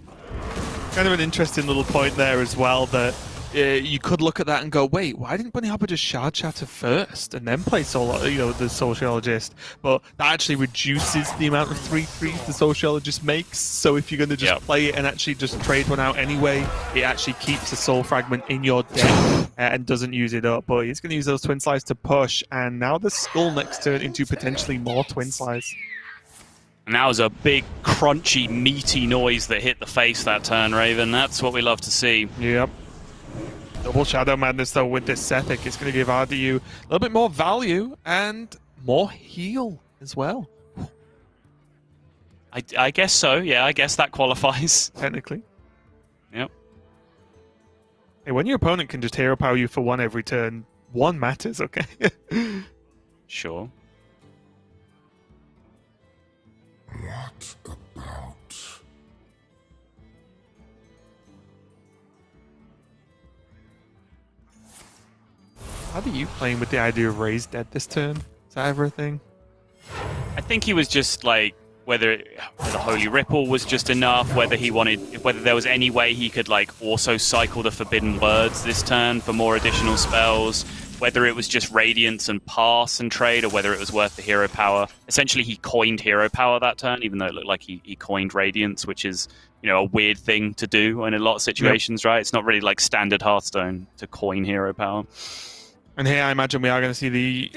Kind of an interesting little point there as well, that you could look at that and go, wait, why didn't Bunnyhoppor just Shard Shatter first and then play the Sociologist? But that actually reduces the amount of 3/3 the Sociologist makes. So if you're going to just play it and actually just trade one out anyway, it actually keeps a Soul Fragment in your deck and doesn't use it up. But he's going to use those Twin Slice to push, and now the Skull next turn into potentially more Twin Slice. And that was a big, crunchy, meaty noise that hit the face that turn, Raven. That's what we love to see. Yep. Double Shadow Madness, though, with this Sethic. It's going to give RDU a little bit more value and more heal as well. I guess so. Yeah, I guess that qualifies. Technically. Yep. Hey, when your opponent can just hero power you for 1 every turn, 1 matters, okay? Sure. What about? How are you playing with the idea of Raise Dead this turn? Is that ever a thing? I think he was just like whether the Holy Ripple was just enough, whether there was any way he could like also cycle the Forbidden Words this turn for more additional spells, whether it was just Radiance and pass and trade, or whether it was worth the hero power. Essentially, he coined hero power that turn, even though it looked like he coined Radiance, which is a weird thing to do in a lot of situations, right? It's not really like standard Hearthstone to coin hero power. And here I imagine we are going to see the...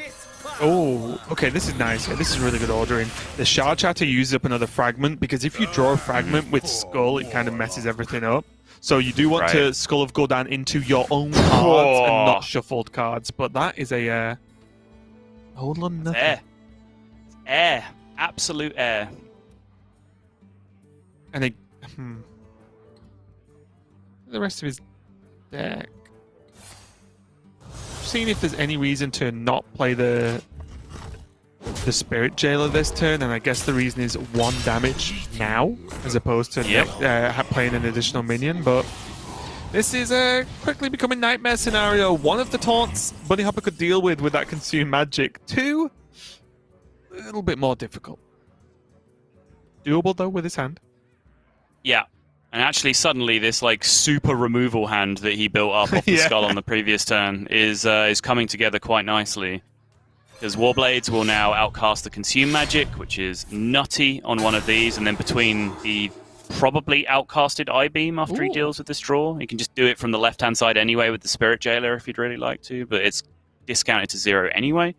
Oh, okay, this is nice. Yeah, this is really good ordering. The Shard Shatter uses up another fragment, because if you draw a fragment with Skull, it kind of messes everything up. So you do want to Skull of Gul'dan into your own cards and not shuffled cards, but that is a whole lot of nothing. Air. Absolute air. And the rest of his deck. Seeing if there's any reason to not play the Spirit Jailer this turn, and I guess the reason is 1 damage now, as opposed to playing an additional minion, but this is a quickly becoming nightmare scenario. 1 of the taunts Bunnyhoppor could deal with that Consume Magic. 2, a little bit more difficult. Doable, though, with his hand. Yeah. And actually, suddenly, this like super removal hand that he built up off the skull on the previous turn is coming together quite nicely. Because Warblades will now outcast the Consume Magic, which is nutty on one of these, and then between the probably outcasted I-Beam after he deals with this draw, he can just do it from the left-hand side anyway with the Spirit Jailer if he'd really like to, but it's discounted to 0 anyway.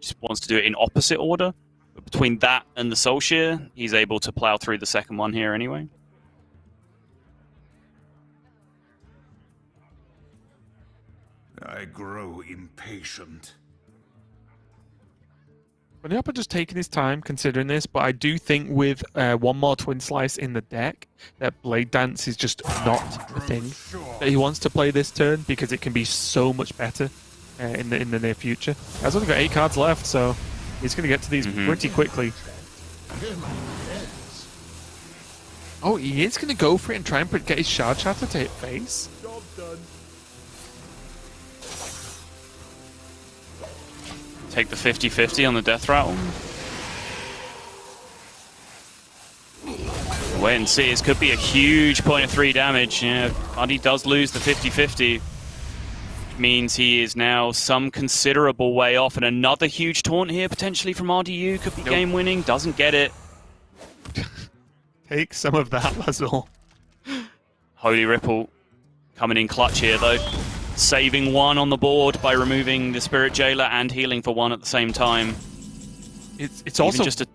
Just wants to do it in opposite order. But between that and the Soul Shear, he's able to plow through the second one here anyway. I grow impatient. Bunnyhoppor just taking his time considering this, but I do think with 1 more Twin Slice in the deck, that Blade Dance is just not a thing that he wants to play this turn, because it can be so much better in the near future. He has only got 8 cards left, so he's going to get to these pretty quickly. Oh, he is going to go for it and try and get his Shard Shatter to hit face. Job done. Take the 50-50 on the Death Rattle. wait and see. This could be a huge point of 3 damage. Yeah, Buddy does lose the 50-50. Means he is now some considerable way off, and another huge taunt here potentially from RDU could be game winning. Doesn't get it. Take some of that, Lazul. Holy Ripple coming in clutch here though, saving 1 on the board by removing the Spirit Jailer and healing for 1 at the same time. It's also just a.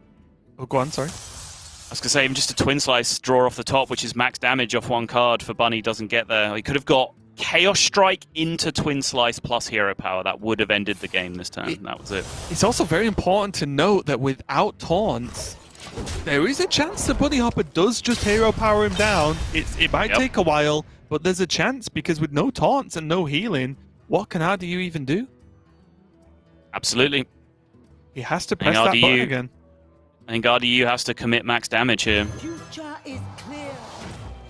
Oh, go on. Sorry. I was gonna say even just a Twin Slice draw off the top, which is max damage off 1 card for Bunny. Doesn't get there. He could have got Chaos Strike into Twin Slice plus Hero Power. That would have ended the game this turn. That was it. It's also very important to note that without taunts, there is a chance that Bunnyhoppor does just Hero Power him down. It might take a while, but there's a chance because with no taunts and no healing, what can RDU even do? Absolutely. He has to press that button again. I think RDU has to commit max damage here. Future is clear.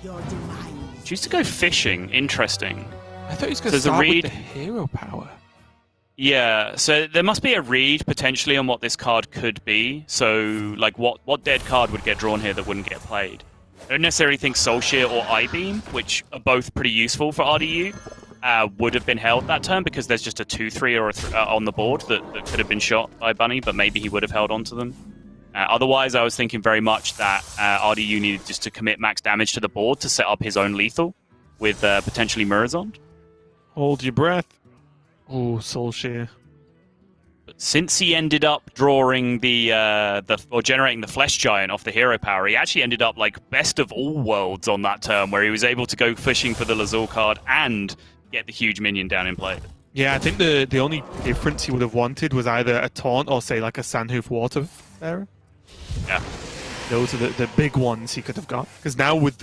Your demise. Choose to go fishing. Interesting. I thought he was going to start with the Hero Power. Yeah, so there must be a read potentially on what this card could be. So, like, what dead card would get drawn here that wouldn't get played? I don't necessarily think Soul Shear or I-Beam, which are both pretty useful for RDU, would have been held that turn because there's just a 2-3 or a on the board that could have been shot by Bunny, but maybe he would have held onto them. Otherwise, I was thinking very much that RDU needed just to commit max damage to the board to set up his own lethal with potentially Murazond. Hold your breath. Oh, Soul Shear. But since he ended up drawing or generating the Flesh Giant off the Hero Power, he actually ended up like best of all worlds on that turn, where he was able to go fishing for the Lazul card and get the huge minion down in play. Yeah, I think the only difference he would have wanted was either a taunt or say like a Sandhoof Water Bearer. Yeah. Those are the big ones he could have got. Because now with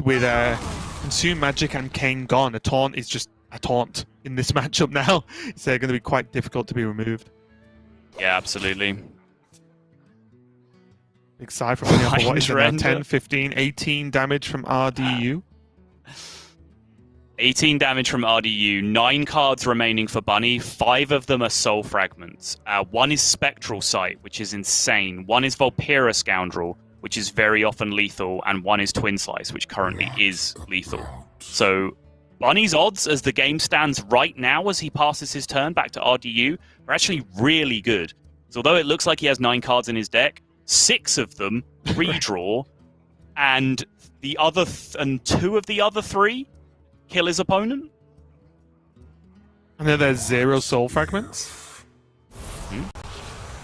Consume Magic and Kane gone, a taunt is just a taunt in this matchup now. It's going to be quite difficult to be removed. Yeah, absolutely. Big side from Bunnyhoppor. What is it now? 10, 15, 18 damage from RDU. 18 damage from RDU, 9 cards remaining for Bunny, 5 of them are Soul Fragments. 1 is Spectral Sight, which is insane. 1 is Vulpera Scoundrel, which is very often lethal, and 1 is Twin Slice, which currently is lethal. So Bunny's odds as the game stands right now as he passes his turn back to RDU are actually really good. So although it looks like he has 9 cards in his deck, 6 of them redraw, and the other and 2 of the other 3 kill his opponent. And then there's 0 Soul Fragments.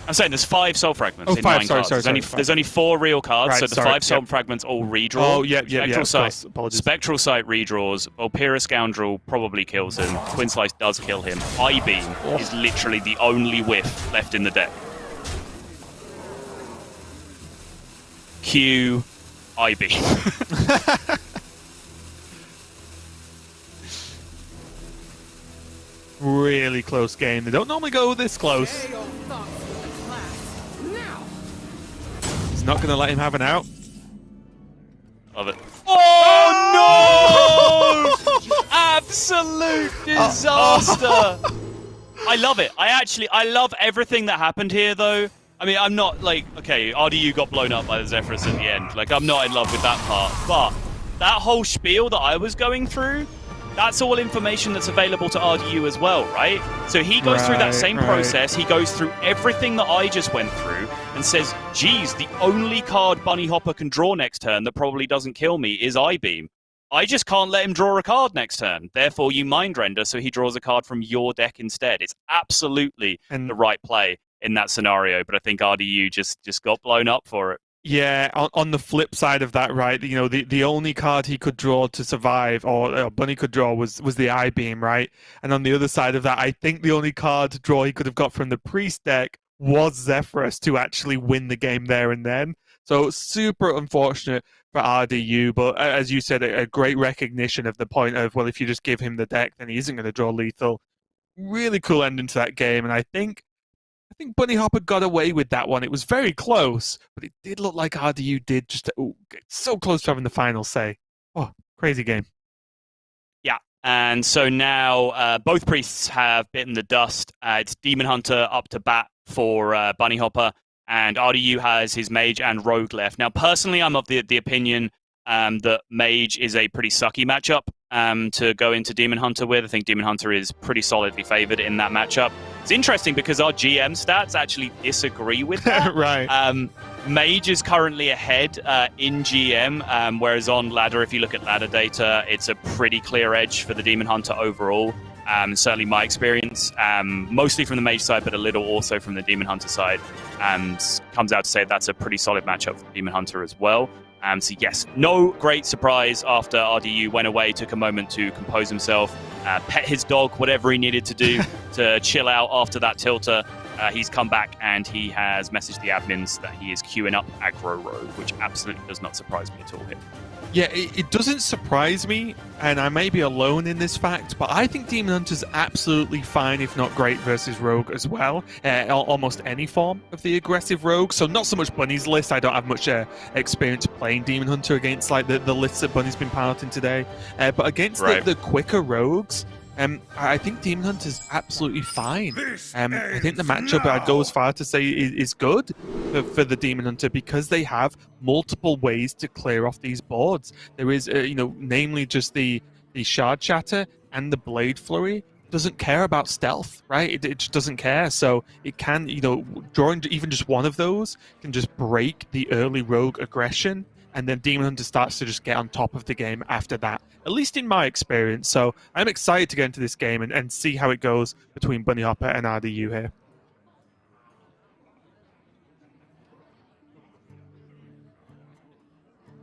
I'm saying there's 5 Soul Fragments in 9 sorry, cards. sorry, There's only 4 real cards, right, so the 5 Soul Fragments all redraw. Oh, yeah, of course. Apologies. Spectral Sight redraws. Vulpera Scoundrel probably kills him. Twin Slice does kill him. I-Beam is literally the only whiff left in the deck. Q I-Beam. Really close game. They don't normally go this close. He's not going to let him have an out. Love it. Oh no! Absolute disaster. I love it. I love everything that happened here, though. I mean, I'm not like, okay, RDU got blown up by the Zephyrus at the end. Like, I'm not in love with that part. But that whole spiel that I was going through, that's all information that's available to RDU as well, right? So he goes through that same process. He goes through everything that I just went through and says, geez, the only card Bunnyhoppor can draw next turn that probably doesn't kill me is I-Beam. I just can't let him draw a card next turn. Therefore, you Mind Render so he draws a card from your deck instead. It's absolutely the right play in that scenario, but I think RDU just got blown up for it. Yeah, on the flip side of that, right, you know, the only card he could draw to survive, or Bunny could draw, was the I-Beam, right? And on the other side of that, I think the only card to draw he could have got from the Priest deck was Zephyrus to actually win the game there and then. So super unfortunate for RDU, but as you said, a great recognition of the point of, well, if you just give him the deck, then he isn't going to draw lethal. Really cool ending to that game, and I think Bunnyhoppor got away with that one. It was very close, but it did look like RDU did just get so close to having the final say. Oh, crazy game. Yeah, and so now both priests have bitten the dust. It's Demon Hunter up to bat for Bunnyhoppor, and RDU has his mage and rogue left. Now, personally, I'm of the opinion that Mage is a pretty sucky matchup to go into Demon Hunter with. I think Demon Hunter is pretty solidly favored in that matchup. It's interesting because our GM stats actually disagree with that. Right. Mage is currently ahead in GM, whereas on ladder, if you look at ladder data, it's a pretty clear edge for the Demon Hunter overall. Certainly my experience, mostly from the Mage side, but a little also from the Demon Hunter side. Comes out to say that's a pretty solid matchup for Demon Hunter as well. So yes, no great surprise after RDU went away, took a moment to compose himself, pet his dog, whatever he needed to do to chill out after that tilter. He's come back and he has messaged the admins that he is queuing up aggro rogue, which absolutely does not surprise me at all here. Yeah, it doesn't surprise me, and I may be alone in this fact, but I think Demon Hunter's absolutely fine, if not great, versus Rogue as well. Almost any form of the aggressive Rogue. So not so much Bunny's list. I don't have much experience playing Demon Hunter against like the lists that Bunny's been piloting today. But against the quicker Rogues, I think Demon Hunter's absolutely fine. I think the matchup, I'd go as far to say, is good for the Demon Hunter because they have multiple ways to clear off these boards. There is, namely just the Shard Shatter and the Blade Flurry doesn't care about stealth, right? It just doesn't care. So it can, drawing even just one of those can just break the early Rogue aggression. And then Demon Hunter starts to just get on top of the game after that, at least in my experience. So I'm excited to get into this game and see how it goes between Bunnyhoppor and RDU here.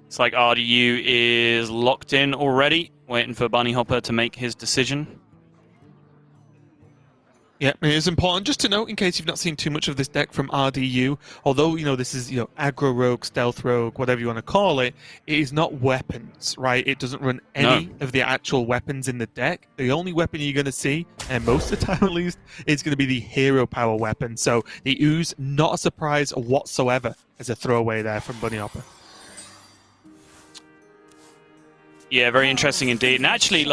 It's like RDU is locked in already, waiting for Bunnyhoppor to make his decision. Yeah, it is important just to note, in case you've not seen too much of this deck from RDU, although, this is, aggro rogue, stealth rogue, whatever you want to call it, it is not weapons, right? It doesn't run any of the actual weapons in the deck. The only weapon you're going to see, and most of the time at least, is going to be the hero power weapon. So the Ooze, not a surprise whatsoever as a throwaway there from Bunnyhoppor. Yeah, very interesting indeed. And actually,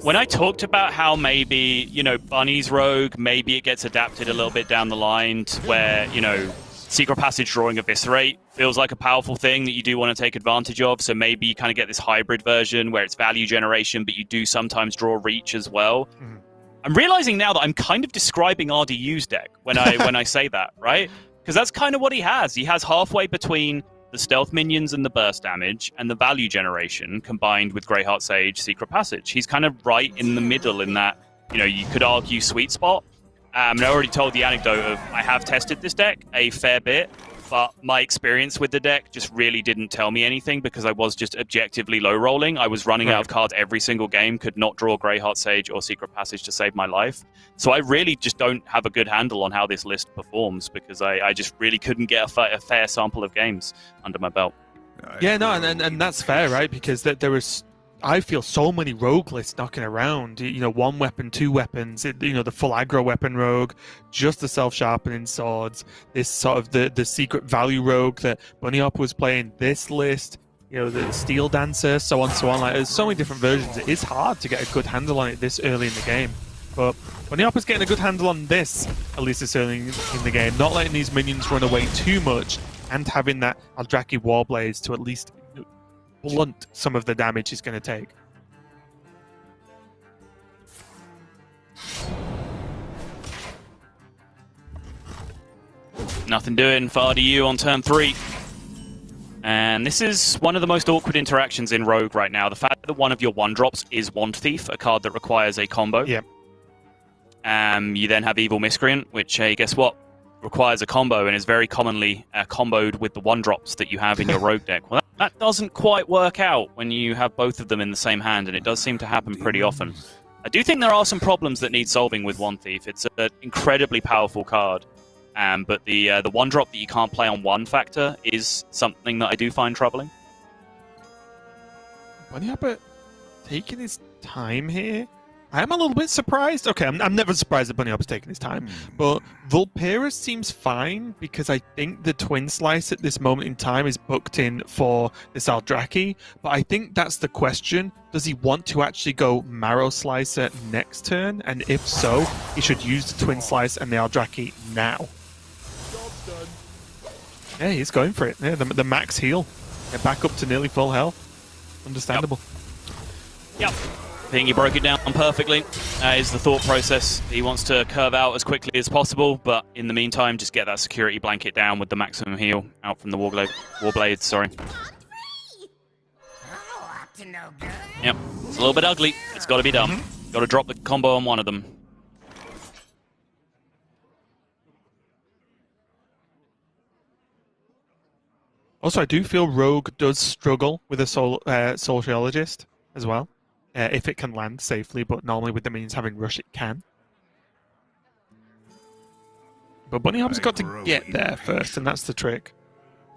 when I talked about how maybe, Bunny's rogue, maybe it gets adapted a little bit down the line to where, Secret Passage drawing Eviscerate feels like a powerful thing that you do want to take advantage of. So maybe you kind of get this hybrid version where it's value generation, but you do sometimes draw Reach as well. Mm-hmm. I'm realizing now that I'm kind of describing RDU's deck when I say that, right? Because that's kind of what he has. He has halfway between the stealth minions and the burst damage, and the value generation combined with Greyheart Sage, Secret Passage. He's kind of right in the middle in that, you could argue sweet spot. And I already told the anecdote of I have tested this deck a fair bit, but my experience with the deck just really didn't tell me anything because I was just objectively low rolling. I was running out of cards every single game, could not draw Greyheart Sage or Secret Passage to save my life. So I really just don't have a good handle on how this list performs because I just really couldn't get a fair sample of games under my belt. Yeah, no, and that's fair, right? Because there is, I feel, so many rogue lists knocking around. One weapon, two weapons. The full aggro weapon rogue, just the self-sharpening swords. This sort of the secret value rogue that Bunnyhoppor was playing. This list, the steel dancer, so on, so on. Like, there's so many different versions. It is hard to get a good handle on it this early in the game. But Bunnyhoppor's getting a good handle on this, at least this early in the game. Not letting these minions run away too much, and having that Eldrazi Warblades to at least blunt some of the damage he's going to take. Nothing doing for RDU on turn 3. And this is one of the most awkward interactions in Rogue right now. The fact that one of your 1-drops is Wand Thief, a card that requires a combo. Yep. You then have Evil Miscreant, which, guess what? Requires a combo and is very commonly comboed with the 1-drops that you have in your Rogue deck. Well, that doesn't quite work out when you have both of them in the same hand, and it does seem to happen pretty often. I do think there are some problems that need solving with Wand Thief. It's an incredibly powerful card, but the 1-drop that you can't play on 1 factor is something that I do find troubling. Bunnyhoppor taking his time here. I'm a little bit surprised. Okay, I'm never surprised that Bunnyhoppor's taking his time, but Vulpera seems fine because I think the Twin Slice at this moment in time is booked in for this Eldrazi, but I think that's the question. Does he want to actually go Marrow Slicer next turn? And if so, he should use the Twin Slice and the Eldrazi now. Yeah, he's going for it. Yeah, the max heal. Get back up to nearly full health. Understandable. Yep. I think you broke it down perfectly. Is the thought process. He wants to curve out as quickly as possible, but in the meantime, just get that security blanket down with the maximum heal out from the Warblade. Sorry. Yep. It's a little bit ugly. It's got to be done. Got to drop the combo on one of them. Also, I do feel Rogue does struggle with a sociologist as well, if it can land safely, but normally with the minions having rush, it can. But Bunnyhopper's got to get there first, and that's the trick.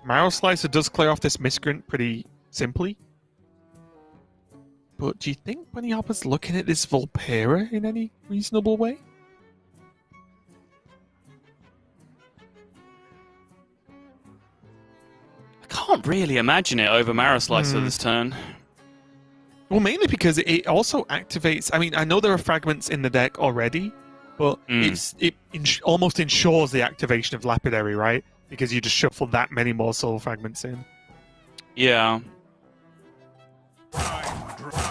Marrow Slicer does clear off this miscreant pretty simply. But do you think Bunnyhopper's looking at this Vulpera in any reasonable way? I can't really imagine it over Marrow Slicer this turn. Well, mainly because it also activates... I mean, I know there are fragments in the deck already, but it almost ensures the activation of Lapidary, right? Because you just shuffle that many more soul fragments in. Yeah.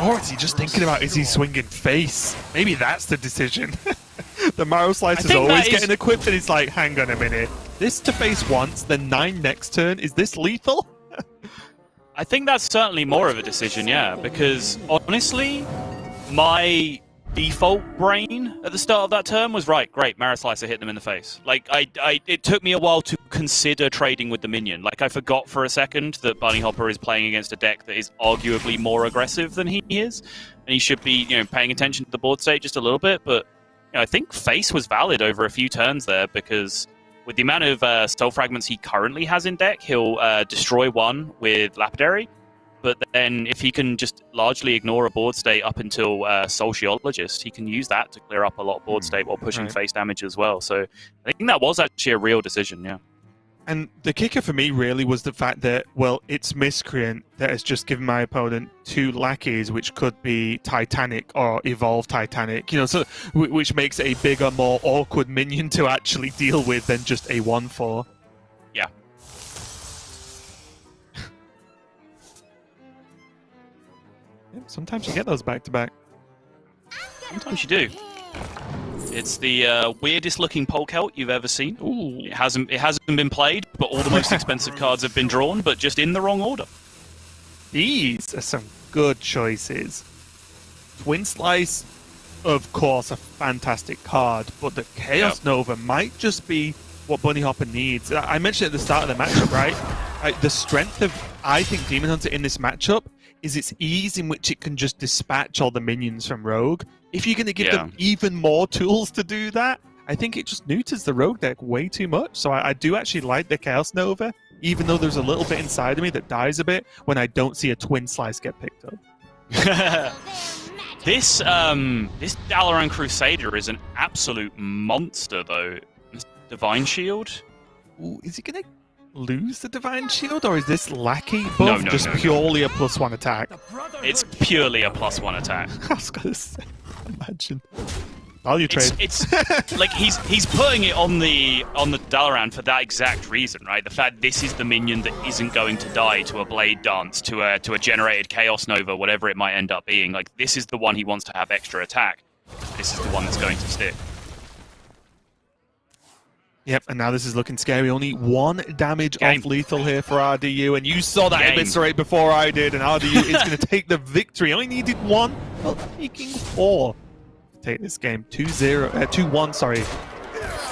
Or is he just thinking about, is he swinging face? Maybe that's the decision. The Marrow Slicer's always getting equipped, and he's like, hang on a minute. This to face once, then 9 next turn. Is this lethal? I think that's certainly more of a decision, yeah. Because, honestly, my default brain at the start of that turn was, right, great, Marrow Slicer hit them in the face. Like, it took me a while to consider trading with the minion. Like, I forgot for a second that Bunnyhoppor is playing against a deck that is arguably more aggressive than he is. And he should be, paying attention to the board state just a little bit. But, I think face was valid over a few turns there, because with the amount of soul fragments he currently has in deck, he'll destroy one with Lapidary. But then if he can just largely ignore a board state up until Sociologist, he can use that to clear up a lot of board state while pushing face damage as well. So I think that was actually a real decision, yeah. And the kicker for me really was the fact that, well, it's Miscreant that has just given my opponent 2 lackeys, which could be Titanic or Evolve Titanic, so which makes it a bigger, more awkward minion to actually deal with than just a 1/4. Yeah. Sometimes you get those back to back. Sometimes you do. It's the weirdest looking Polkelt you've ever seen. Ooh. It hasn't been played, but all the most expensive cards have been drawn, but just in the wrong order. These are some good choices. Twin Slice, of course, a fantastic card, but the Chaos Nova might just be what Bunnyhoppor needs. I mentioned at the start of the matchup, right? The strength of, I think, Demon Hunter in this matchup is its ease in which it can just dispatch all the minions from Rogue. If you're going to give them even more tools to do that, I think it just neuters the Rogue deck way too much. So I do actually like the Chaos Nova, even though there's a little bit inside of me that dies a bit when I don't see a Twin Slice get picked up. This Dalaran Crusader is an absolute monster, though. Divine Shield? Ooh, is he going to lose the Divine Shield, or is this lackey buff just purely a +1 attack? It's purely a +1 attack. I was going to say, imagine. Value trade. It's like he's putting it on the Dalaran for that exact reason, right? The fact this is the minion that isn't going to die to a Blade Dance, to a generated Chaos Nova, whatever it might end up being. Like, this is the one he wants to have extra attack. This is the one that's going to stick. Yep, and now this is looking scary. Only 1 damage off lethal here for RDU, and you saw that eviscerate before I did, and RDU is going to take the victory. Only needed 1, well, taking 4 to take this game. 2-1, sorry,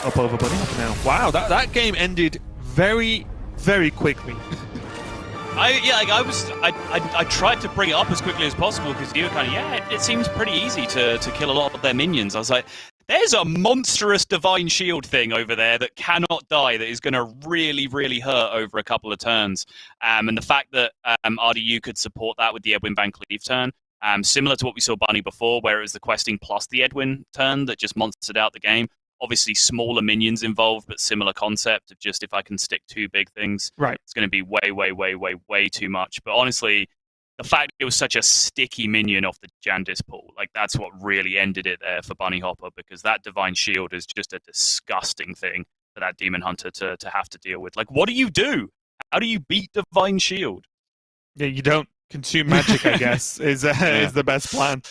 up over Bunnyhoppor now. Wow, that game ended very, very quickly. I tried to bring it up as quickly as possible because you were kind of, it seems pretty easy to kill a lot of their minions. I was like, there's a monstrous Divine Shield thing over there that cannot die, that is going to really, really hurt over a couple of turns. And the fact that RDU could support that with the Edwin Van Cleave turn, similar to what we saw Bunny before, where it was the questing plus the Edwin turn that just monstered out the game. Obviously, smaller minions involved, but similar concept of just if I can stick 2 big things, it's going to be way, way, way, way, way too much. But honestly, the fact it was such a sticky minion off the Jandis pool, like that's what really ended it there for Bunnyhoppor, because that Divine Shield is just a disgusting thing for that Demon Hunter to have to deal with. Like, what do you do? How do you beat Divine Shield? Yeah, you don't, consume magic, I guess, is the best plan.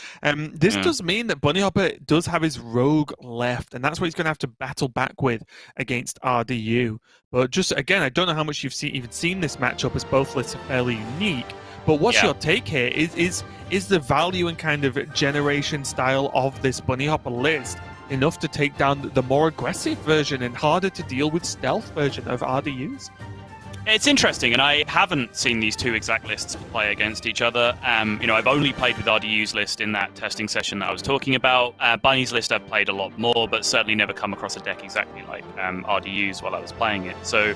This does mean that Bunnyhoppor does have his rogue left, and that's what he's going to have to battle back with against RDU. But just again, I don't know how much you've even seen this matchup, as both lists are fairly unique. But what's your take here? Is the value and kind of generation style of this Bunnyhoppor list enough to take down the more aggressive version and harder to deal with stealth version of RDUs? It's interesting, and I haven't seen these two exact lists play against each other. I've only played with RDU's list in that testing session that I was talking about. Bunny's list I've played a lot more, but certainly never come across a deck exactly like RDU's while I was playing it. So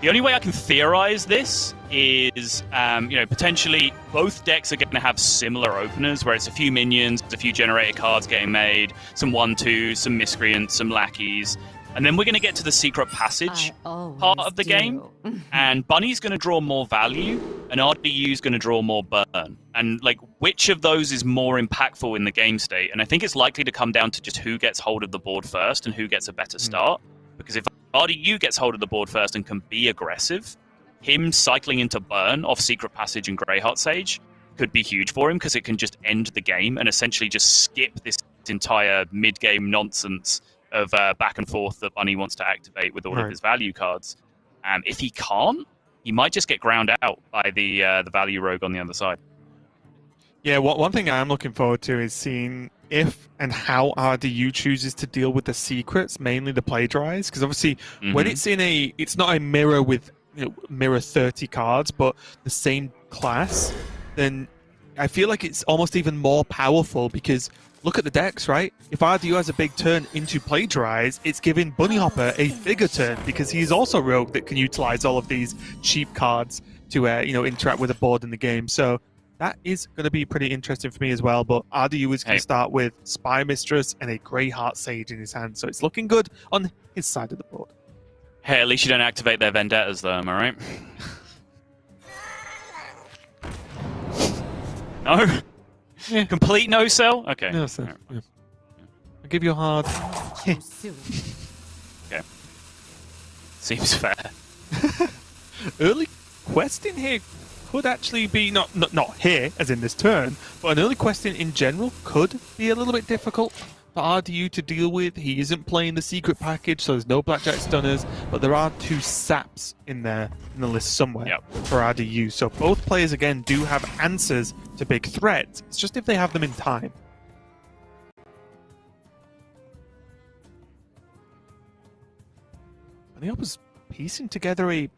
the only way I can theorize this is, potentially both decks are going to have similar openers, where it's a few minions, a few generated cards getting made, some 1/2s, some miscreants, some lackeys. And then we're going to get to the secret passage part of the game, and Bunny's going to draw more value, and RDU's going to draw more burn. And which of those is more impactful in the game state? And I think it's likely to come down to just who gets hold of the board first and who gets a better start. Because if RDU gets hold of the board first and can be aggressive, him cycling into burn off secret passage and Greyheart Sage could be huge for him, because it can just end the game and essentially just skip this entire mid-game nonsense of back and forth that Bunny wants to activate with all of his value cards. If he can't, he might just get ground out by the value rogue on the other side. Yeah, one thing I'm looking forward to is seeing if and how RDU chooses to deal with the secrets, mainly the plagiarize. Because obviously, when it's not a mirror with mirror 30 cards, but the same class, then I feel like it's almost even more powerful, because look at the decks, right? If RDU has a big turn into plagiarize, it's giving Bunnyhoppor a bigger turn, because he's also rogue that can utilize all of these cheap cards to interact with the board in the game. So that is going to be pretty interesting for me as well. But RDU is going to start with Spy Mistress and a Greyheart Sage in his hand, so it's looking good on his side of the board. Hey, at least you don't activate their vendettas, though. Am I right? No. Yeah. Complete no sell? Okay. No, sir. Yeah. I'll give you a hard. Okay. Seems fair. Early questing here could actually be not here as in this turn, but an early questing in general could be a little bit difficult for RDU to deal with. He isn't playing the secret package, so there's no blackjack stunners, but there are 2 saps in the list somewhere for RDU. So both players again do have answers to big threats. It's just if they have them in time. Bunnyhoppor's piecing together a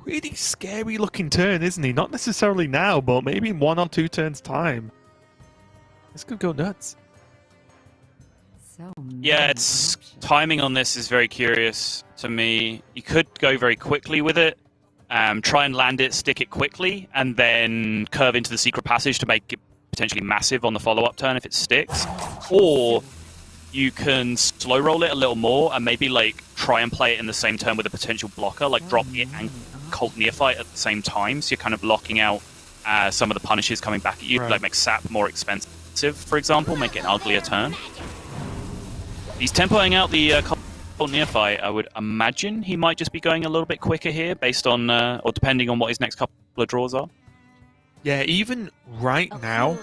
pretty scary looking turn, isn't he? Not necessarily now, but maybe in 1 or 2 turns time. This could go nuts. Yeah, its timing on this is very curious to me. You could go very quickly with it, try and land it, stick it quickly, and then curve into the secret passage to make it potentially massive on the follow-up turn if it sticks. Or you can slow roll it a little more and maybe try and play it in the same turn with a potential blocker, drop it and Cult Neophyte at the same time, so you're kind of blocking out some of the punishes coming back at you, make Sap more expensive, for example, make it an uglier turn. He's tempoing out the Cult Neophyte. I would imagine he might just be going a little bit quicker here, based on, or depending on what his next couple of draws are. Yeah, even right now,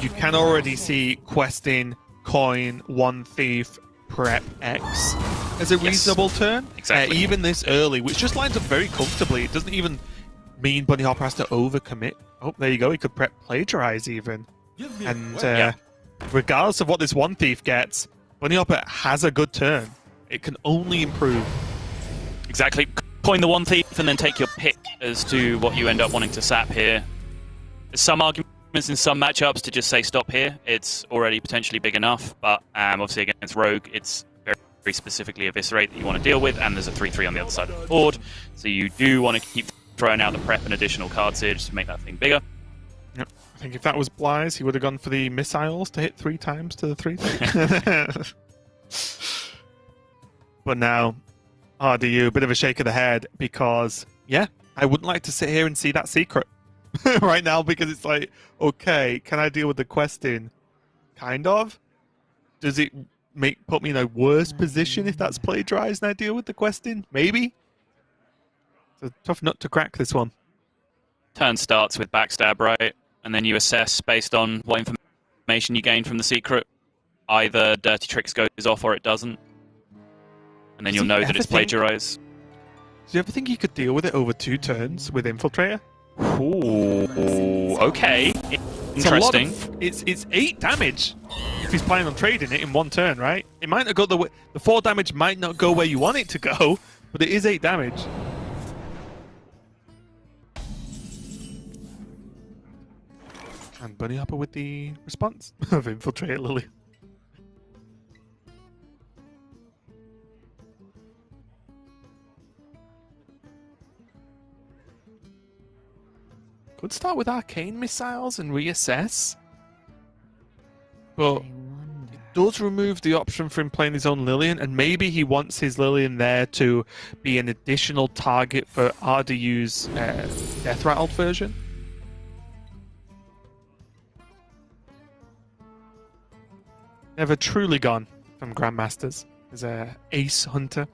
you can already see questing, coin, 1 thief, prep X as a reasonable turn. Exactly. Even this early, which just lines up very comfortably. It doesn't even mean Bunnyhoppor has to overcommit. Oh, there you go. He could prep plagiarize even. And regardless of what this 1 thief gets, Bunnyhoppor has a good turn. It can only improve. Exactly. Coin the 1 thief and then take your pick as to what you end up wanting to sap here. There's some arguments in some matchups to just say stop here. It's already potentially big enough, but obviously against Rogue, it's very, very specifically Eviscerate that you want to deal with, and there's a 3/3 on the other side of the board, so you do want to keep throwing out the prep and additional card siege to make that thing bigger. Yep. I think if that was Bly's, he would have gone for the missiles to hit 3 times to the 3. But now, RDU, a bit of a shake of the head, because, yeah, I wouldn't like to sit here and see that secret right now, because it's like, okay, can I deal with the questing? Kind of. Does it put me in a worse position if that's plagiarized and I deal with the questing? Maybe. It's a tough nut to crack, this one. turn starts with backstab, right? And then you assess based on what information you gain from the secret. Either Dirty Tricks goes off or it doesn't. And then you'll know that it's plagiarized. Do you ever think you could deal with it over 2 turns with Infiltrator? Ooh, okay. Interesting. It's 8 damage if he's planning on trading it in 1 turn, right? It might not go the 4 damage might not go where you want it to go, but it is 8 damage. And Bunnyhoppor with the response of Infiltrate Lily. Could start with arcane missiles and reassess. But it does remove the option for him playing his own Lillian, and maybe he wants his Lillian there to be an additional target for RDU's Death Rattled version. Never truly gone from Grandmasters as a ace hunter.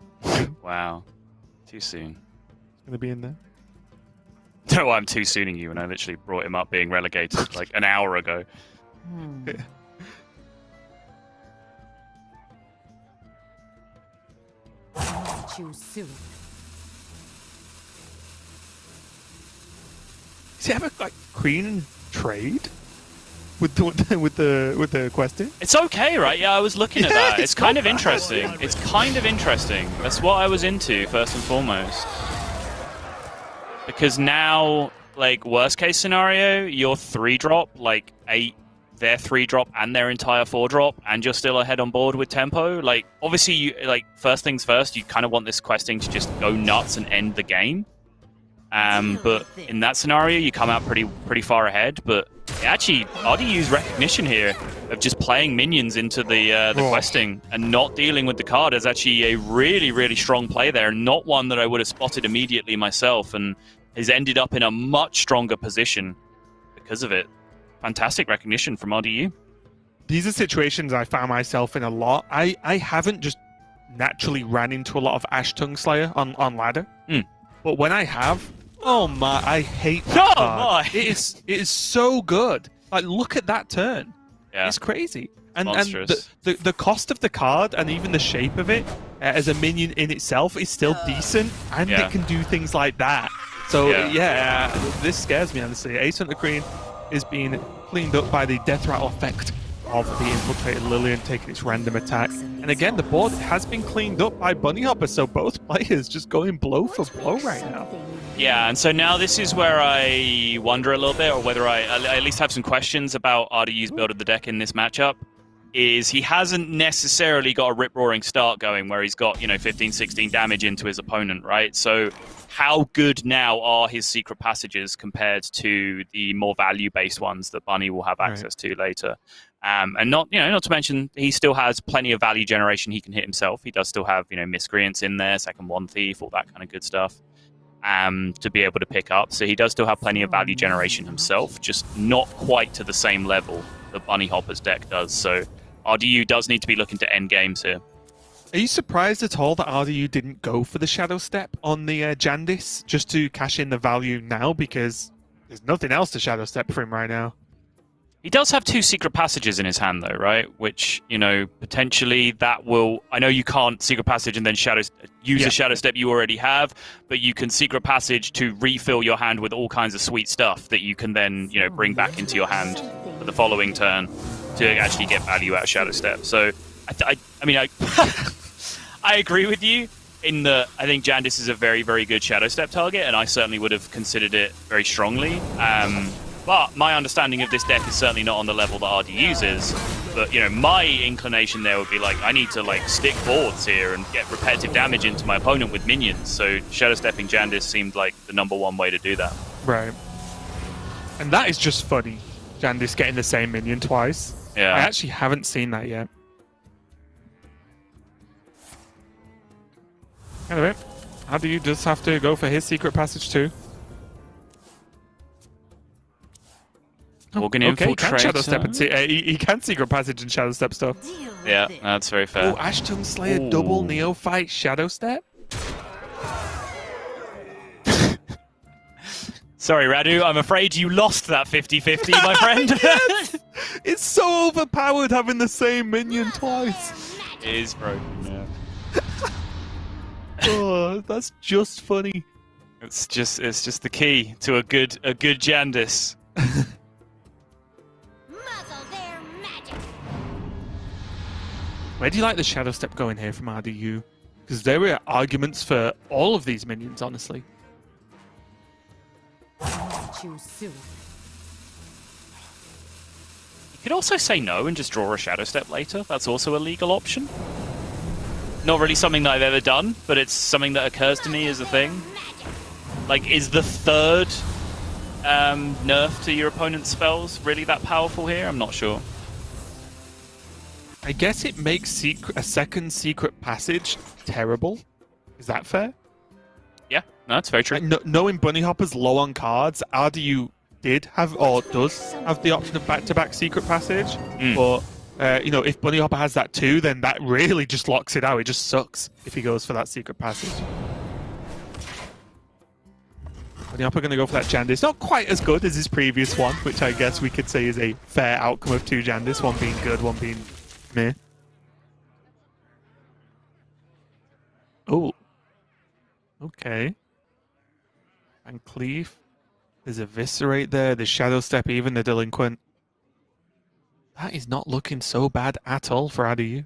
Wow. Too soon. Gonna be in there. No, I'm too sooning you, and I literally brought him up being relegated like an hour ago. Choose soon. Does he have a queen trade with the question? It's okay, right? Yeah, I was looking at that. It's kind of not bad. interesting. It's kind of interesting. That's what I was into first and foremost. Because now, like, worst case scenario, you're 3-drop, like 8, their 3-drop and their entire 4-drop, and you're still ahead on board with tempo. Like, obviously, you first things first, you kind of want this questing to just go nuts and end the game. But in that scenario, you come out pretty far ahead. But actually, RDU's recognition here of just playing minions into the questing and not dealing with the card is actually a really, really strong play there, and not one that I would have spotted immediately myself, and has ended up in a much stronger position because of it. Fantastic recognition from RDU. These are situations I found myself in a lot. I haven't just naturally ran into a lot of Ash Tongue Slayer on ladder. But when I have, oh my, I hate that card. It is so good. Like, look at that turn. Yeah. It's crazy. And monstrous. the cost of the card and even the shape of it as a minion in itself is still decent, and it can do things like that. So yeah, this scares me, honestly. Ace Hunter Queen is being cleaned up by the Death Rattle effect of the Infiltrated Lillian taking its random attack. And again, the board has been cleaned up by Bunnyhoppor, so both players just going blow for blow right now. Yeah, and so now this is where I wonder a little bit, or whether I at least have some questions about RDU's build of the deck in this matchup. Is he hasn't necessarily got a rip-roaring start going where he's got, 15, 16 damage into his opponent, right? So how good now are his secret passages compared to the more value-based ones that Bunny will have access to later? And not to mention, he still has plenty of value generation he can hit himself. He does still have, Miscreants in there, Second One Thief, all that kind of good stuff, to be able to pick up. So he does still have plenty of value generation himself, just not quite to the same level that Bunnyhoppor's deck does. So RDU does need to be looking to end games here. Are you surprised at all that RDU didn't go for the Shadow Step on the Jandis just to cash in the value now? Because there's nothing else to Shadow Step for him right now. He does have 2 secret passages in his hand, though, right? Which, potentially that will... I know you can't secret passage and then use a Shadow Step you already have, but you can secret passage to refill your hand with all kinds of sweet stuff that you can then, bring back into your hand for the following turn to actually get value out of Shadow Step. So, I agree with you in that I think Jandis is a very, very good Shadow Step target, and I certainly would have considered it very strongly. But my understanding of this deck is certainly not on the level that RDU's is. But, my inclination there would be like, I need to stick boards here and get repetitive damage into my opponent with minions. So Shadow Stepping Jandis seemed like the #1 way to do that. Right. And that is just funny. Jandis getting the same minion twice. Yeah. I actually haven't seen that yet. Anyway, RDU does have to go for his secret passage too. Organ Okay, he can Infiltrator. Shadow Step and he can secret passage and Shadow Step stuff. Yeah, that's very fair. Oh, Ash Tongue Slayer double Neophyte Shadow Step? Sorry, Radu, I'm afraid you lost that 50-50, my friend. Yes! It's so overpowered having the same minion twice. It is broken, yeah. Oh, that's just funny. It's just the key to a good Jandis. Muzzle their magic. Where do you like the Shadow Step going here from RDU? Because there were arguments for all of these minions, honestly. Choose soon. You could also say no and just draw a Shadow Step later. That's also a legal option. Not really something that I've ever done, but it's something that occurs to me as a thing. Like, is the third nerf to your opponent's spells really that powerful here? I'm not sure. I guess it makes a second secret passage terrible. Is that fair? Yeah, no, that's very true. Like, knowing Bunnyhopper's low on cards, RDU did have, or does have the option of back-to-back secret passage. But, you know, if Bunnyhopper has that too, then that really just locks it out. It just sucks if he goes for that secret passage. Bunnyhopper going to go for that Jandis. Not quite as good as his previous one, which I guess we could say is a fair outcome of two Jandis. One being good, one being meh. Oh. Okay. And Cleave. There's Eviscerate there. There's Shadow Step, even the Delinquent. That is not looking so bad at all for RDU.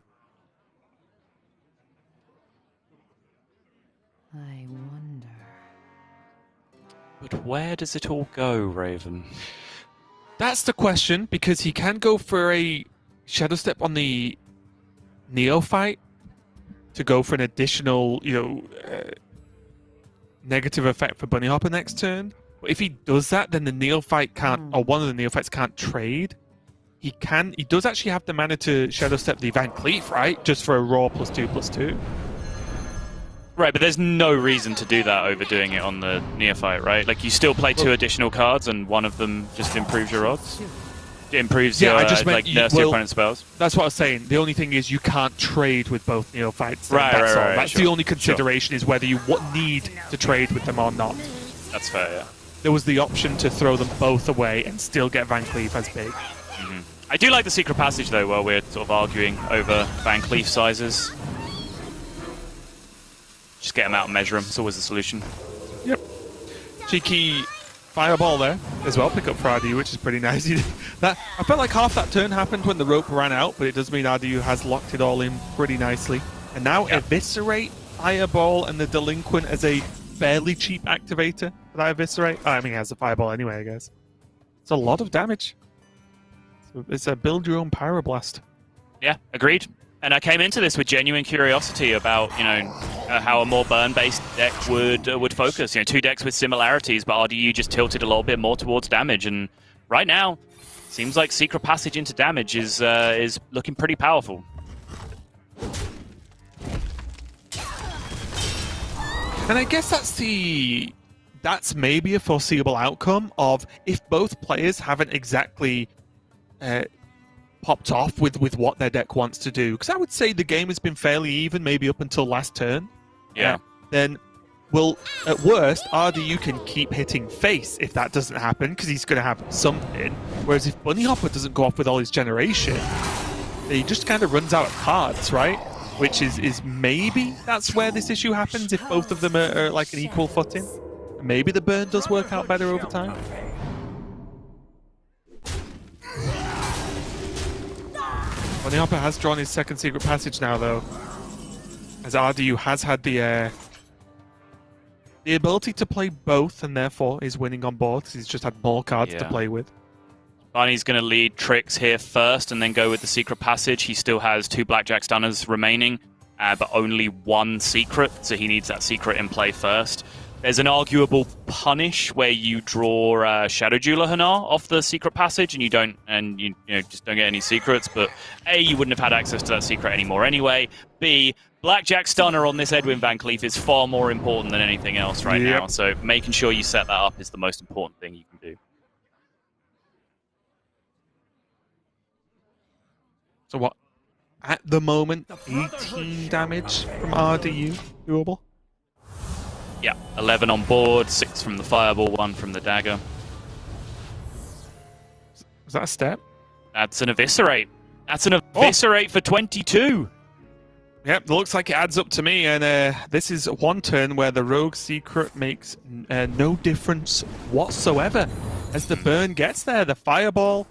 I wonder. But where does it all go, Raven? That's the question, because he can go for a Shadow Step on the Neophyte to go for an additional, you know, negative effect for Bunnyhopper next turn. But if he does that, then the Neophyte can't, or one of the Neophytes can't trade. He does actually have the mana to Shadow Step the Van Cleef, right? Just for a raw +2/+2. Right, but there's no reason to do that over doing it on the Neophyte, right? Like, you still play two additional cards, and one of them just improves your odds. It improves your, I just meant like, nerfs your opponent's spells. That's what I was saying. The only thing is you can't trade with both Neophytes. Right, that's all. right, That's sure, the only consideration is whether you need to trade with them or not. That's fair, yeah. There was the option to throw them both away and still get Van Cleef as big. I do like the secret passage, though, while we're sort of arguing over Van Cleef sizes. Just get them out and measure them. It's always the solution. Yep. Cheeky Fireball there as well. Pick up for RDU, which is pretty nice. I felt like half that turn happened when the rope ran out, but it does mean RDU has locked it all in pretty nicely. And now Eviscerate, Fireball, and the Delinquent as a fairly cheap activator for that Eviscerate. I mean, it has the Fireball anyway, I guess. It's a lot of damage. It's a build your own Pyroblast. Yeah, agreed. And I came into this with genuine curiosity about, you know, how a more burn-based deck would focus. You know, two decks with similarities, but RDU just tilted a little bit more towards damage. And right now, seems like Secret Passage into damage is looking pretty powerful. And I guess that's maybe a foreseeable outcome of if both players haven't exactly popped off with what their deck wants to do. Because I would say the game has been fairly even, maybe up until last turn. Yeah. Then, well, at worst, RDU can keep hitting face if that doesn't happen, because he's going to have something. Whereas if Bunnyhoppor doesn't go off with all his generation, he just kind of runs out of cards, right? Which is maybe that's where this issue happens if both of them are like an equal footing. Maybe the burn does work out better over time. Bunnyhoppor has drawn his second secret passage now, though, as RDU has had the ability to play both, and therefore is winning on board because he's just had more cards to play with. Bunny's going to lead Tricks here first and then go with the secret passage. He still has two Blackjack Stunners remaining, but only one secret, so he needs that secret in play first. There's an arguable punish where you draw Shadow Jeweler Hanar off the secret passage, and you just don't get any secrets. But A, you wouldn't have had access to that secret anymore anyway. B, Blackjack Stunner on this Edwin Van Cleef is far more important than anything else right now. So making sure you set that up is the most important thing you can do. So what? At the moment, 18 damage from RDU. Doable? Yeah, 11 on board, 6 from the fireball, 1 from the dagger. Was that a step? That's an eviscerate. That's an eviscerate for 22. Yep, looks like it adds up to me, and this is one turn where the Rogue Secret makes no difference whatsoever. As the burn gets there, the Fireball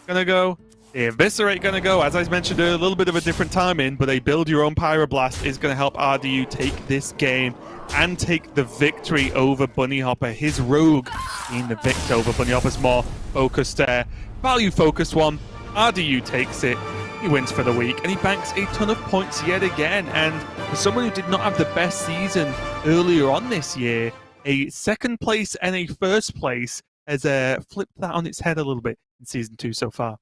gonna go, the Eviscerate gonna go. As I mentioned earlier, a little bit of a different timing, but a build your own Pyroblast is gonna help RDU take this game and take the victory over Bunnyhoppor. His Rogue being the victor over Bunnyhoppor's more focused, value-focused one. RDU takes it. He wins for the week, and he banks a ton of points yet again. And for someone who did not have the best season earlier on this year, a second place and a first place has flipped that on its head a little bit in Season 2 so far.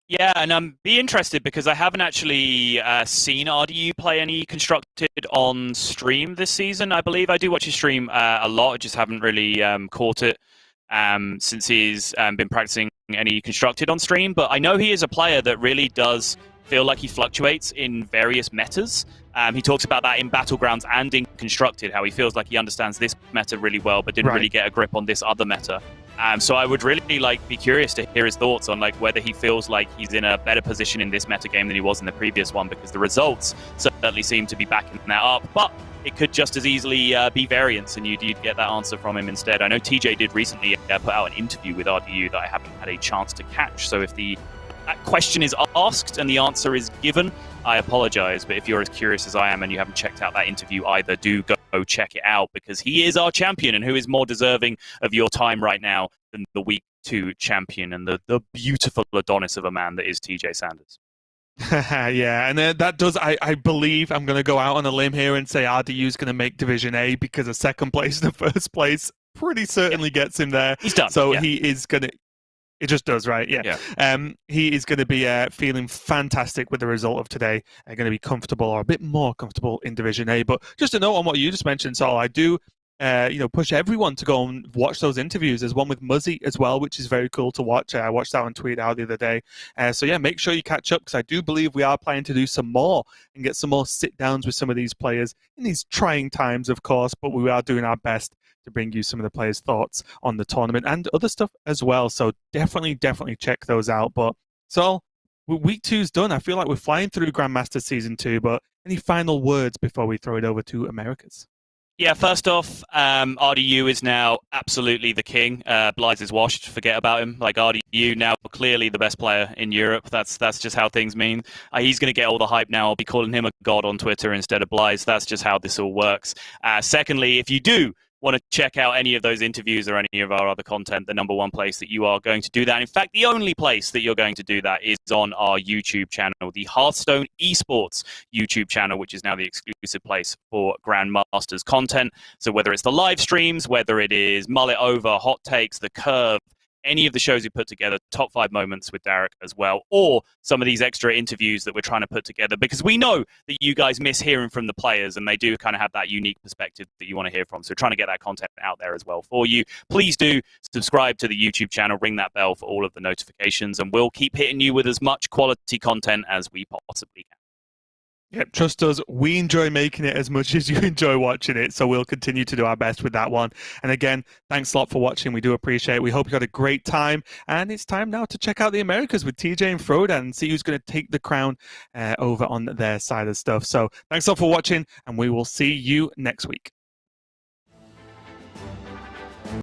Yeah, and I'm be interested because I haven't actually seen RDU play any Constructed on stream this season. I believe I do watch his stream a lot. I just haven't really caught it since he's been practicing any Constructed on stream. But I know he is a player that really does feel like he fluctuates in various metas. He talks about that in Battlegrounds and in Constructed, how he feels like he understands this meta really well, but didn't really get a grip on this other meta. So I would really be curious to hear his thoughts on whether he feels like he's in a better position in this meta game than he was in the previous one, because the results certainly seem to be backing that up. But it could just as easily be variance, and you'd get that answer from him instead. I know TJ did recently put out an interview with RDU that I haven't had a chance to catch. So if that question is asked and the answer is given, I apologize. But if you're as curious as I am and you haven't checked out that interview either, do go check it out, because he is our champion, and who is more deserving of your time right now than the Week 2 champion and the beautiful Adonis of a man that is TJ Sanders. Yeah, and that does, I believe, I'm going to go out on a limb here and say RDU is going to make Division A, because a second place and a first place pretty certainly gets him there. He's done. So he is going to... It just does, right? Yeah. He is going to be feeling fantastic with the result of today. Going to be comfortable, or a bit more comfortable, in Division A. But just a note on what you just mentioned, Saul, I do push everyone to go and watch those interviews. There's one with Muzzy as well, which is very cool to watch. I watched that on Tweet Out the other day. So yeah, make sure you catch up, because I do believe we are planning to do some more and get some more sit-downs with some of these players in these trying times, of course, but we are doing our best to bring you some of the players' thoughts on the tournament and other stuff as well. So definitely check those out. But so Week 2's done. I feel like we're flying through Grandmasters Season 2, but any final words before we throw it over to Americas? Yeah, first off, RDU is now absolutely the king. Blythe is washed. Forget about him. RDU now clearly the best player in Europe. That's just how things mean. He's going to get all the hype now. I'll be calling him a god on Twitter instead of Blythe. That's just how this all works. Secondly, if you do want to check out any of those interviews or any of our other content, the number one place that you are going to do that, in fact, the only place that you're going to do that, is on our YouTube channel, the Hearthstone Esports YouTube channel, which is now the exclusive place for Grandmasters content. So whether it's the live streams, whether it is Mull It Over, Hot Takes, The Curve, any of the shows we put together, top 5 moments with Derek as well, or some of these extra interviews that we're trying to put together, because we know that you guys miss hearing from the players, and they do kind of have that unique perspective that you want to hear from. So trying to get that content out there as well for you. Please do subscribe to the YouTube channel, ring that bell for all of the notifications, and we'll keep hitting you with as much quality content as we possibly can. Yep, trust us, we enjoy making it as much as you enjoy watching it, so we'll continue to do our best with that one. And again, thanks a lot for watching. We do appreciate it. We hope you had a great time, and it's time now to check out the Americas with TJ and Frodan and see who's going to take the crown over on their side of stuff. So thanks a lot for watching, and we will see you next week.